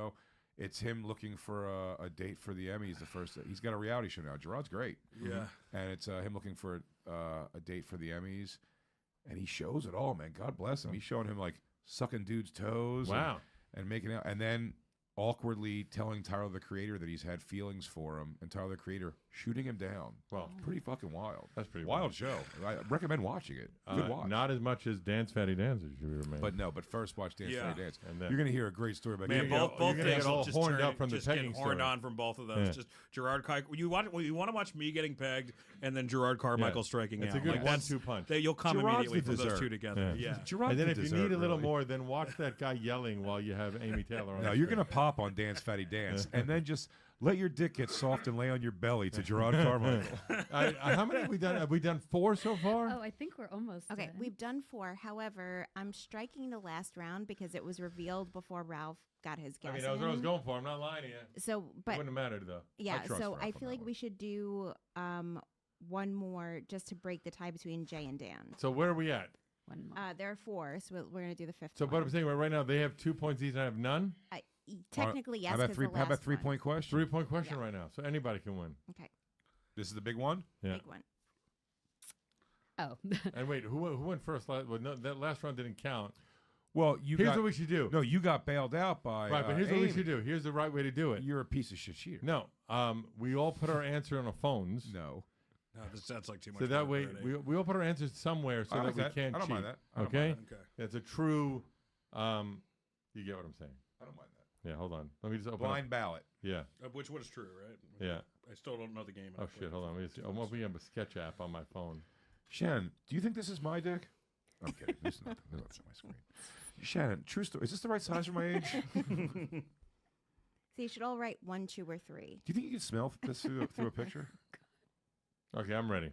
It's him looking for a date for the Emmys. The first he's got a reality show now. Gerard's great. Yeah. And it's him looking for a date for the Emmys, and he shows it all, man. God bless him. He's showing him like sucking dudes' toes, Wow. and making out, and then awkwardly telling Tyler the Creator that he's had feelings for him, and Tyler the Creator shooting him down. Well, Pretty fucking wild. that's pretty Wild show. I recommend watching it. Good watch. Not as much as Dance Fatty Dance, as you remain. But first watch Dance Yeah. Fatty Dance. And then- You're gonna hear a great story about Man, getting gonna both get- you're gonna things get all just horned turning- up from the just getting pegging horned story. on from both of those. Yeah. Just Gerard you want to watch me getting pegged and then Gerard Carmichael Yeah. striking It's out. a good Like, that's- 1-2 punch. You'll come Gerard's immediately the from those dessert. two together. Yeah. Yeah. Gerard And then the if you dessert, need a little really. more, then watch that guy yelling while you have Amy Taylor on. No, the you're screen. gonna pop on Dance Fatty Dance, and then just let your dick get soft and lay on your belly to Gerard Carmichael. How many have we done? Have we done 4 so far? Oh, I think we're almost Okay, done. we've done 4. However, I'm striking the last round because it was revealed before Ralph got his guess I mean, that was what I was in. going for. I'm not lying to you. So, It but wouldn't have mattered though. yeah, trust so Ralph I on feel that like one. we should do one more just to break the tie between Jay and Dan. So where are we at? One more. There are 4, so we're gonna do the 5th. So, one. but I'm saying right now they have 2 points each and I have none. Technically, yes. How about 'cause three? the How about last 3-point question? 3-point question Yeah. right now. So anybody can win. Okay, This is the big one. Yeah. big one. Oh. And wait, who went first? Well, no, that last round didn't count. Well, you Here's got what we should do. no. You got bailed out by Right, but here's what we Amy. should do. Here's the right way to do it. You're a piece of shit cheater. No, we all put our answer on our phones. No. No, this sounds like too much. So that work way, already. we all put our answers somewhere so I that like we that. can't I don't cheat. mind that. I don't Okay? mind Okay. It's a true. You get what I'm saying? I don't mind that. Yeah. Hold on. Let me just open. Blind ballot. Yeah. Which one is true, right? Yeah. I still don't know the game. Oh shit! Hold on. Let me see. I'm opening up a sketch app on my phone. Shannon, do you think this is my dick? I'm kidding. This is not. That's on my screen. Shannon, true story. Is this the right size for my age? Do So you should all write 1, 2, or 3. you think you can smell this through a picture? Okay, I'm ready.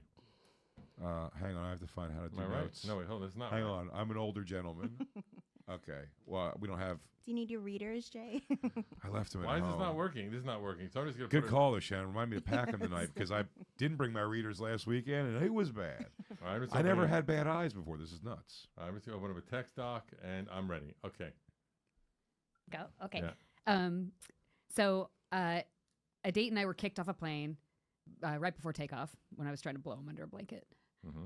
Hang on, I have to find how to do Am I right? notes. No, wait. Hold on. It's not. Hang right. on, I'm an older gentleman. Okay. Well, we don't have. Do you need your readers, Jay? I left him at Why is home. this not working? This is not working. So I'm just gonna. Good put call, though, Shannon. Remind me to pack them tonight because I didn't bring my readers last weekend and it was bad. All right, I'm just I never opening- had bad eyes before. This is nuts. I'm just gonna open up a text doc and I'm ready. Okay. Go. Okay. Yeah. So a date and I were kicked off a plane right before takeoff when I was trying to blow him under a blanket. Mm-hmm.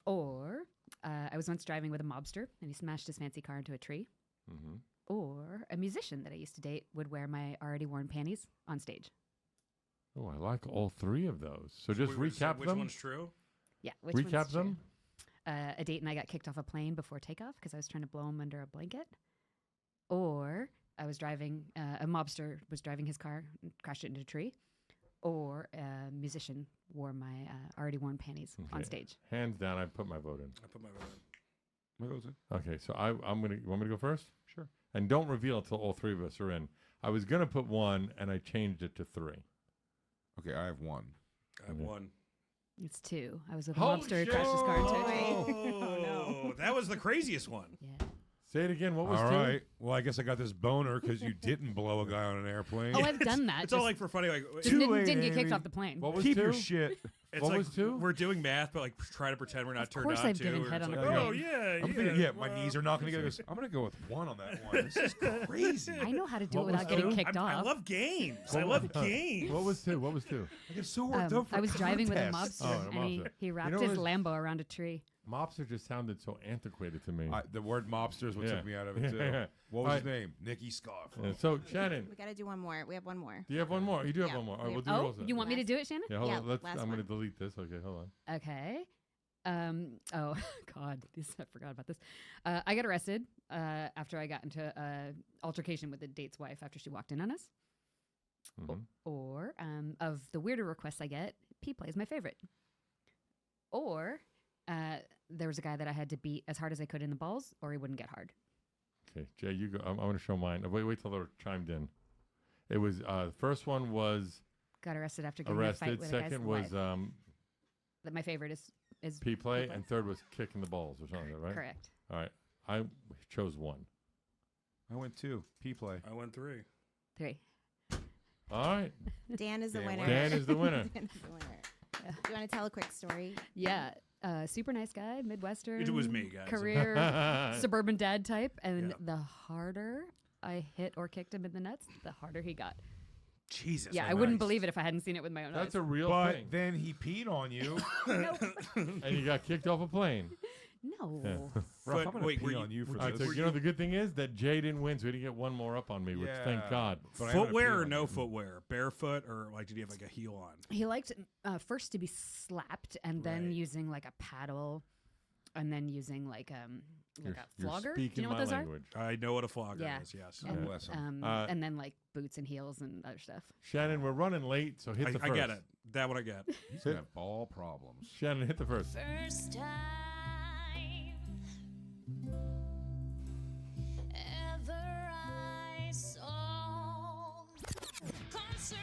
Or I was once driving with a mobster and he smashed his fancy car into a tree. Mm-hmm. Or a musician that I used to date would wear my already worn panties on stage. Oh, I like all 3 of those. So just recap which them. one's true? Yeah. Which one's Recap true? them. A date and I got kicked off a plane before takeoff because I was trying to blow him under a blanket. Or I was driving, a mobster was driving his car and crashed it into a tree. Or a musician wore my already worn panties on Okay. stage. Hands down, I put my vote in. I put my vote in. What goes in? Okay, so I'm gonna. You want me to go first? Sure. And don't reveal until all 3 of us are in. I was gonna put 1, and I changed it to 3. Okay, I have 1. I have Okay. one. It's 2. I was with a Holy mobster who shit! crashed his car into a Oh. tree. Oh, that was the craziest one. Yeah. Say it again. What was All 2? right. Well, I guess I got this boner because you didn't blow a guy on an airplane. Oh, I've done that. It's all like for funny. Like just 2 didn't get kicked Amy. off the plane. What was Keep 2? your shit It's What like was 2? we're doing math, but like trying to pretend we're not Of turned course on I've to. given Or head it's on like, the oh brain. yeah, I'm thinking, my knees are knocking together. I'm gonna go with 1 on that one. This is crazy. I know how to do What it without was getting two? kicked I off. love games. What I was- love games. What was 2? What was 2? I get so worked up for I was driving with a contests. mobster, Oh, a and he, mobster. he wrapped know his what Lambo around a tree. Mobster just sounded so antiquated to me. The word mobster is what Yeah. took me out of it too. Yeah. What was his Alright. name? Nicky Scarf. Yeah, so Shannon, We got to do one more. We have one more. do you have one more? You do have Yeah, one more. All right, we we'll have- do Oh, yours then. you want me to do it, Shannon? Yeah, hold Yeah, on. Let's. last I'm going to one. delete this. Okay, hold on. Okay. Oh God, I forgot about this. I got arrested after I got into an altercation with a date's wife after she walked in on us. Mhm. Or of the weirder requests I get, P-play is my favorite. Or there was a guy that I had to beat as hard as I could in the balls, or he wouldn't get hard. Okay, Jay, you go. I'm going to show mine. Wait till they're chimed in. It was the first one was Got arrested after getting in a fight arrested. with a guy's Second was wife. That my favorite is P play, P-play. and third was kicking the balls or something, like that, right? correct. All right, I chose 1. I went 2. P-play. I went 3. 3. All right, Dan is the Dan winner. Dan is the winner. Dan is the winner. Do you want to tell a quick story? Yeah. Super nice guy, Midwestern. It was me, guys. Career suburban dad type, and Yeah. the harder I hit or kicked him in the nuts, the harder he got. Jesus. Yeah, nice. I wouldn't believe it if I hadn't seen it with my own That's eyes. a real But thing. then he peed on you. And you got kicked off a plane. No. Yeah. Ralph, But I'm gonna wait, pee were you- on you for All right, this. so you know the good thing is that Jay didn't win, so he didn't get one more up on me, which thank Yeah. God. But I'm gonna Footwear pee or on no you. footwear? Barefoot or like did you have like a heel on? He liked first to be slapped and then Right. using like a paddle and then using like a You're flogger. Do speaking you know what my those language. I know what a flogger Yeah. is. Yes. are? bless him. And then like boots and heels and other stuff. Shannon, we're running late, so hit the I first. get it. That one I get. He's gonna have ball problems. Shannon, hit the first. First time ever I saw concert,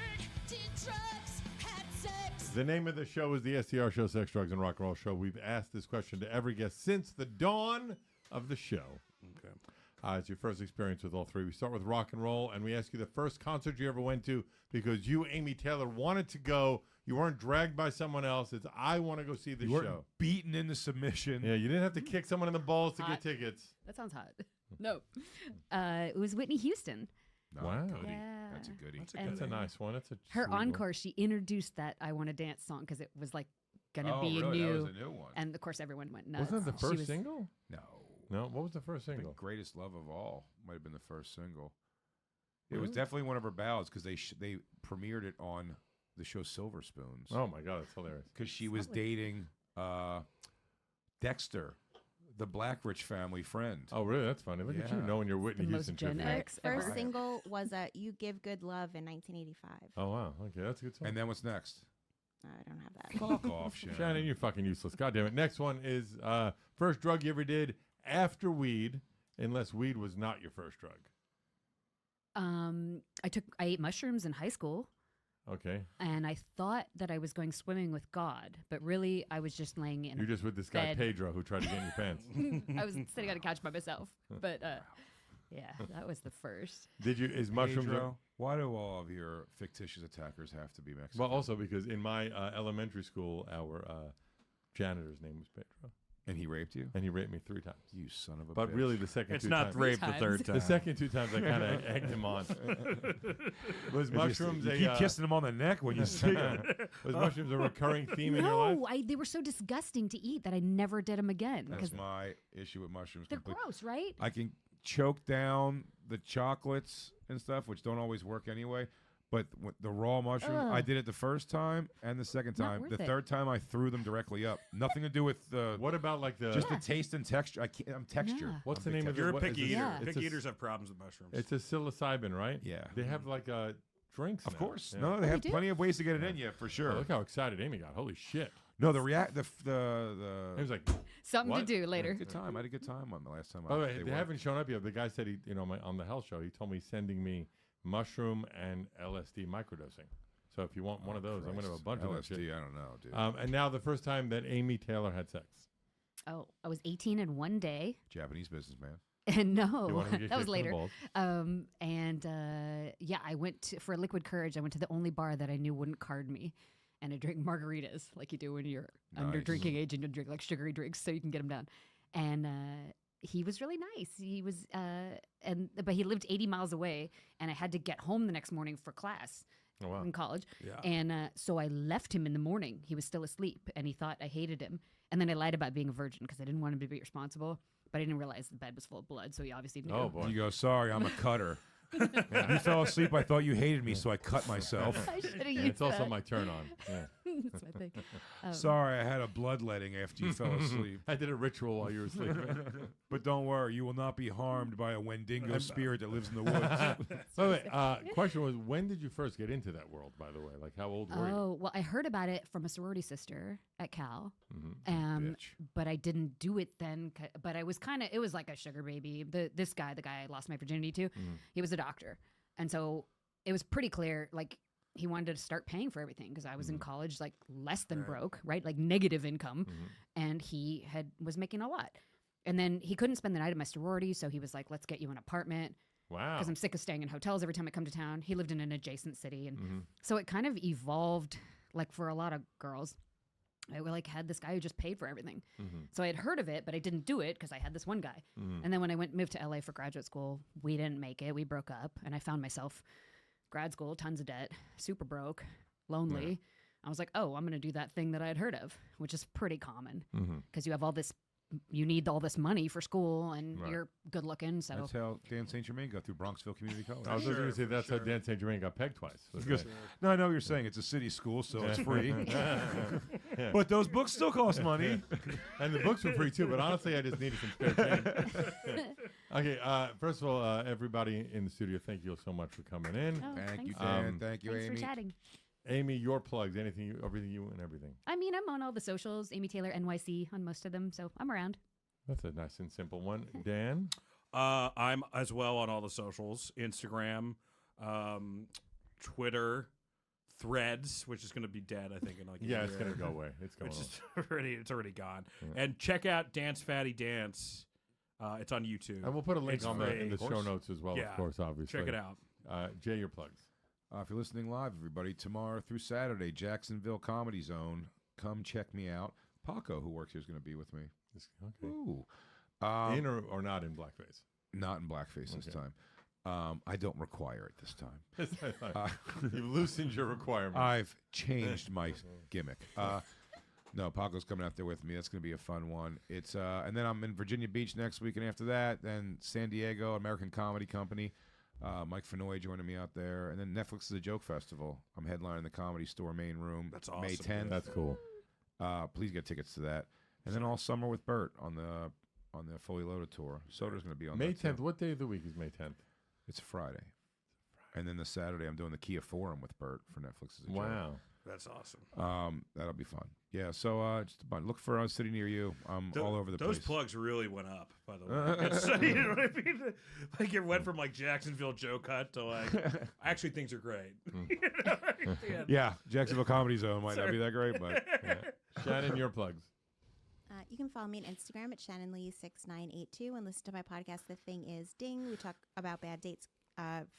did drugs, had sex. The name of the show is the STR Show, Sex, Drugs, and Rock and Roll Show. We've asked this question to every guest since the dawn of the show. Okay. It's your first experience with all three. We start with rock and roll, and we ask you the first concert you ever went to because you, Amy Taylor, wanted to go. You weren't dragged by someone else. It's, I want to go see the You weren't show. beaten into submission. Yeah, you didn't have to kick someone in the balls to get Hot. tickets. That sounds hot. No. It was Whitney Houston. No, Wow. goody. Yeah. That's a goodie. That's a And good That's a one. nice one. That's a Her sweet one. encore, she introduced that I Want to Dance song because it was like going to Oh, be really? new. That was a new one. And of course, everyone went nuts. Wasn't that the She first was- single? No. No, what was the first I think single? Greatest Love of All might have been the first single. It was Really? definitely one of her ballads because they premiered it on the show Silver Spoons Oh my God, that's hilarious. because she was Probably. dating Dexter, the Blackridge family friend. Oh, really? That's funny. Look at you Yeah. knowing your Whitney The most Houston Gen trivia. X First ever. single was "You Give Good Love" in 1985. Oh wow. Okay, that's a good song. And then what's next? I don't have that. Fuck off, Shannon. Shannon, you're fucking useless. God damn it. Next one is first drug you ever did after weed, unless weed was not your first drug. I ate mushrooms in high school, Okay. and I thought that I was going swimming with God, but really I was just laying in. You're just with this guy bed. Pedro who tried to get in your pants. I was sitting on a couch by myself, but yeah, that was the first. Did you? Is mushrooms? Pedro, why do all of your fictitious attackers have to be Mexican? Well, also because in my elementary school, our janitor's name was Pedro, and he raped you? and he raped me 3 times. You son of a But bitch. really, the second It's two not times, rape the times. third time. the second 2 times I kind of egged him on. Was If you- mushrooms you a keep kissing him on the neck when you see him. was mushrooms a recurring theme in your life? No, they were so disgusting to eat that I never did them again That's because my issue with mushrooms. they're completely. gross, right? I can choke down the chocolates and stuff, which don't always work anyway. But the raw mushrooms, I Ugh. did it the first time and the second Not time. worth The it. third time, I threw them directly up. Nothing to do with the What about like the? just the taste and texture. I'm texture. Yeah. What's I'm the big name of texture. You're a what is picky it? eater. Yeah. It's Picky a- eaters have problems with mushrooms. It's a psilocybin, right? Yeah. They have like drinks. Of now. course. Yeah. No, they they have do? plenty of ways to get it in you for Oh, sure. look how excited Amy got! Holy shit! No, the It was like. Something What? to do later. good time. I had a good time on the last time. By the way, they worked. haven't shown up yet. The guy said on the health show, he told me he's sending me mushroom and LSD microdosing. So if you want one of those, I'm going to have a bunch of that LSD. shit. I don't know, dude. And now the first time that Amy Taylor had sex. Oh, I was 18 in one day, Japanese businessman. and You no, wanted to get that was kicked in the later. balls. Yeah, I went for Liquid Courage. I went to the only bar that I knew wouldn't card me, and I drink margaritas like you do when you're under Nice. drinking age and you drink like sugary drinks so you can get them down. And he was really nice. He was, but he lived 80 miles away, and I had to get home the next morning for class Oh, wow. in college. Yeah. And so I left him in the morning. He was still asleep, and he thought I hated him. And then I lied about being a virgin because I didn't want him to be responsible. But I didn't realize the bed was full of blood, so he obviously knew. Oh, boy. You go, sorry, I'm a cutter. You fell asleep. I thought you hated me, so I cut myself. I should have Yeah, used it's also that. my turn on. Yeah. That's my thing. Sorry, I had a bloodletting after you fell asleep. I did a ritual while you were sleeping. But don't worry, you will not be harmed by a Wendigo spirit that lives in the woods. So, wait, question was, when did you first get into that world, by the way? Like, how old were you? Oh, well, I heard about it from a sorority sister at Cal. Mm-hmm. Bitch. But I didn't do it then. But I was kind of, it was like a sugar baby. The guy I lost my virginity to, he was a doctor. And so it was pretty clear, like, he wanted to start paying for everything because I was in college, like, less than broke, right? Like, negative income. And he was making a lot. And then he couldn't spend the night at my sorority. So he was like, let's get you an apartment. Wow. Because I'm sick of staying in hotels every time I come to town. He lived in an adjacent city. And so it kind of evolved, like, for a lot of girls. I like had this guy who just paid for everything. So I had heard of it, but I didn't do it because I had this one guy. And then when I moved to LA for graduate school, we didn't make it. We broke up, and I found myself grad school, tons of debt, super broke, lonely. I was like, oh, I'm going to do that thing that I had heard of, which is pretty common because you have all this. You need all this money for school, and you're good looking. So That's how Dan St. Germain got through Bronxville Community College. I was going to say that's how Dan St. Germain got pegged twice. He goes, no, I know what you're saying. It's a city school, so it's free. But those books still cost money. And the books were free too, but honestly, I just needed some spare change. Okay, first of all, everybody in the studio, thank you so much for coming in. Oh, Thank you, thanks. Dan. Thank you, Thanks Amy. for chatting. Amy, your plugs, anything, everything you and everything. I mean, I'm on all the socials, Amy Taylor NYC on most of them, so I'm around. That's a nice and simple one. Dan? I'm as well on all the socials: Instagram, Twitter, Threads, which is going to be dead, I think, in like a Yeah, it's year, going to go away. It's going which away. is it's already gone. And check out Dance Fatty Dance. It's on YouTube. And we'll put a link It's on free. in the Of show course. notes as well, Yeah. of course, obviously. Check it out. Jay, your plugs. If you're listening live, everybody, tomorrow through Saturday, Jacksonville Comedy Zone. Come check me out. Paco, who works here, is going to be with me. Okay. Ooh. In or not in blackface? Not in blackface this Okay. time. I don't require it this time. You've loosened your requirements. I've changed my gimmick. No, Paco's coming out there with me. That's going to be a fun one. It's and then I'm in Virginia Beach next week, and after that, then San Diego, American Comedy Company. Mike Fenoy joining me out there, and then Netflix is a Joke Festival. I'm headlining the Comedy Store main room. That's May awesome, 10th. dude. That's cool. Please get tickets to that. And then all summer with Bert on the Fully Loaded tour. Soder's going to be on May that too. 10th. What day of the week is May 10th? It's Friday. And then the Saturday, I'm doing the Kia Forum with Bert for Netflix is a Joke. Wow. That's awesome. That'll be fun. Yeah, so just a bunch. Look for a city near you. I'm all over the Those place. plugs really went up, by the way. It's, you know what I mean? Like it went from like Jacksonville Joe Cut to like actually things are great. You know what I mean? Yeah, Jacksonville Comedy Zone might not be that great, but Shannon, your plugs. You can follow me on Instagram at ShannonLee6982 and listen to my podcast, The Thing Is Ding. We talk about bad dates,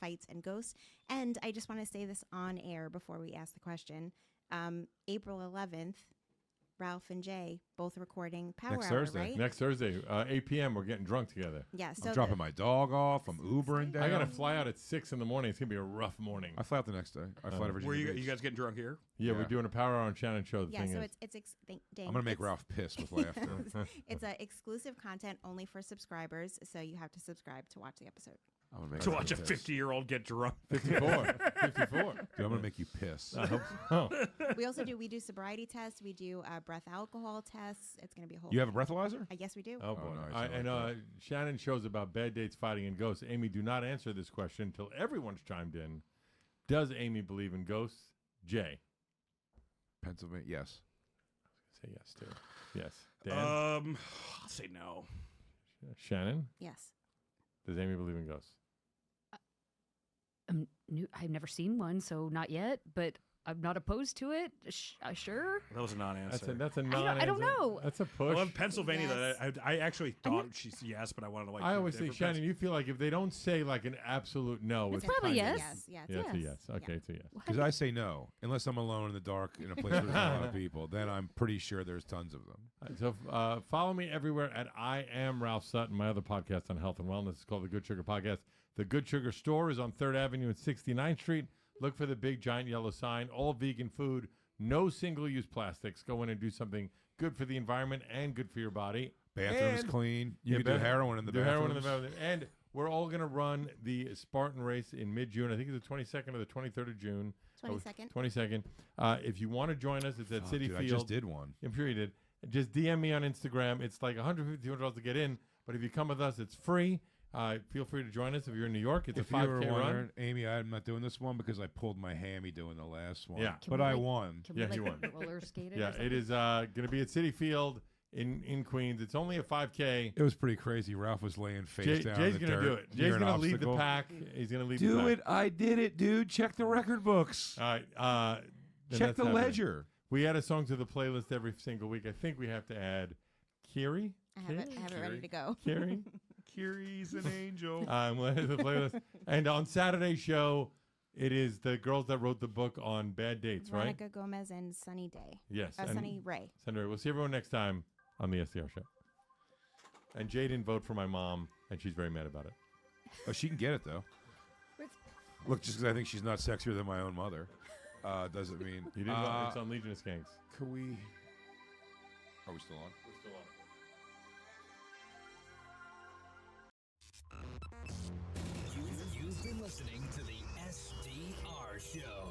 fights, and ghosts. And I just want to say this on air before we ask the question. April 11th, Ralph and Jay both recording Power Next Hour, Thursday. right? Next Thursday, 8 p.m., we're getting drunk together. Yeah, so I'm dropping my dog off. I'm Ubering down. I got to fly out at 6 in the morning. It's going to be a rough morning. I fly out the next day. I fly to Virginia Were you Beach. guys getting drunk here? Yeah, Yeah. we're doing a Power Hour on Shannon Show. The yeah, thing so is. ding, I'm going to make it's- Ralph piss with laughter. It's exclusive content only for subscribers, so you have to subscribe to watch the episode. I'm gonna make To you watch a piss. 50-year-old get drunk. 54. 54. Dude, I'm going to make you piss. I hope so. We also do sobriety tests. We do breath alcohol tests. It's going to be a whole. You have a breathalyzer? I guess we do. Oh, boy. nice. I, I and like Shannon shows about bad dates, fighting, and ghosts. Amy, do not answer this question until everyone's chimed in. Does Amy believe in ghosts? Jay. Pennsylvania, yes. Say yes, too. Yes. Dan? I'll say no. Shannon? Yes. Does Amy believe in ghosts? I've never seen one, so not yet. But I'm not opposed to it. Sure. That was a non-answer. That's a I non. don't know. That's a I push. love Pennsylvania. Yes. That I actually thought she's yes, but I wanted to like. I do always say, different Shannon, you feel like if they don't say like an absolute no, It's it's probably kind of- yes. Yes. Yeah, it's a yes. yes. Okay, it's a yes. Because I say no, unless I'm alone in the dark in a place where there's not a lot of people. Then I'm pretty sure there's tons of them. So follow me everywhere at I am Ralph Sutton. My other podcast on health and wellness is called The Good Sugar Podcast. The Good Sugar Store is on 3rd Avenue and 69th Street. Look for the big giant yellow sign. All vegan food, no single-use plastics. Go in and do something good for the environment and good for your body. Bathrooms And- clean. You Yeah, can do bath- heroin in the do bathrooms. heroin in the bathroom. And we're all going to run the Spartan race in mid-June. I think it's the 22nd or the 23rd of June. 22nd. 22nd. If you want to join us, it's at Oh, City dude, Field. I just did one. I'm sure you did. Just DM me on Instagram. It's like $150, $200 to get in. But if you come with us, it's free. Feel free to join us if you're in New York. It's If a you were 5K wondering, run. Amy, I'm not doing this one because I pulled my hammy doing the last one. Yeah. Can But we, I like- won. Can Yeah, we you like won. roller skate it? Yeah, or something? it is going to be at City Field in Queens. It's only a 5K. It was pretty crazy. Ralph was laying face down. Jay's in the going to dirt do it. near Jay's an going to lead the obstacle. pack. He's going to lead the Do pack. it. I did it, dude. Check the record books. All right. Then Check that's the happening. ledger. We add a song to the playlist every single week. I think we have to add Kiri. I have it ready to go. Kiri. Kiri's an angel. We'll add it to the playlist. And on Saturday's show, it is the girls that wrote the book on bad dates, right? Veronica Gomez and Sunny Day. Yes. and Sunny Ray. Sunday. We'll see everyone next time on the SDR show. And Jay didn't vote for my mom, and she's very mad about it. Oh, she can get it though. Look, just because I think she's not sexier than my own mother, doesn't mean. You didn't vote. It's on Legion of Skanks. Can we? Are we still on? We're still on. You've been listening to the SDR Show.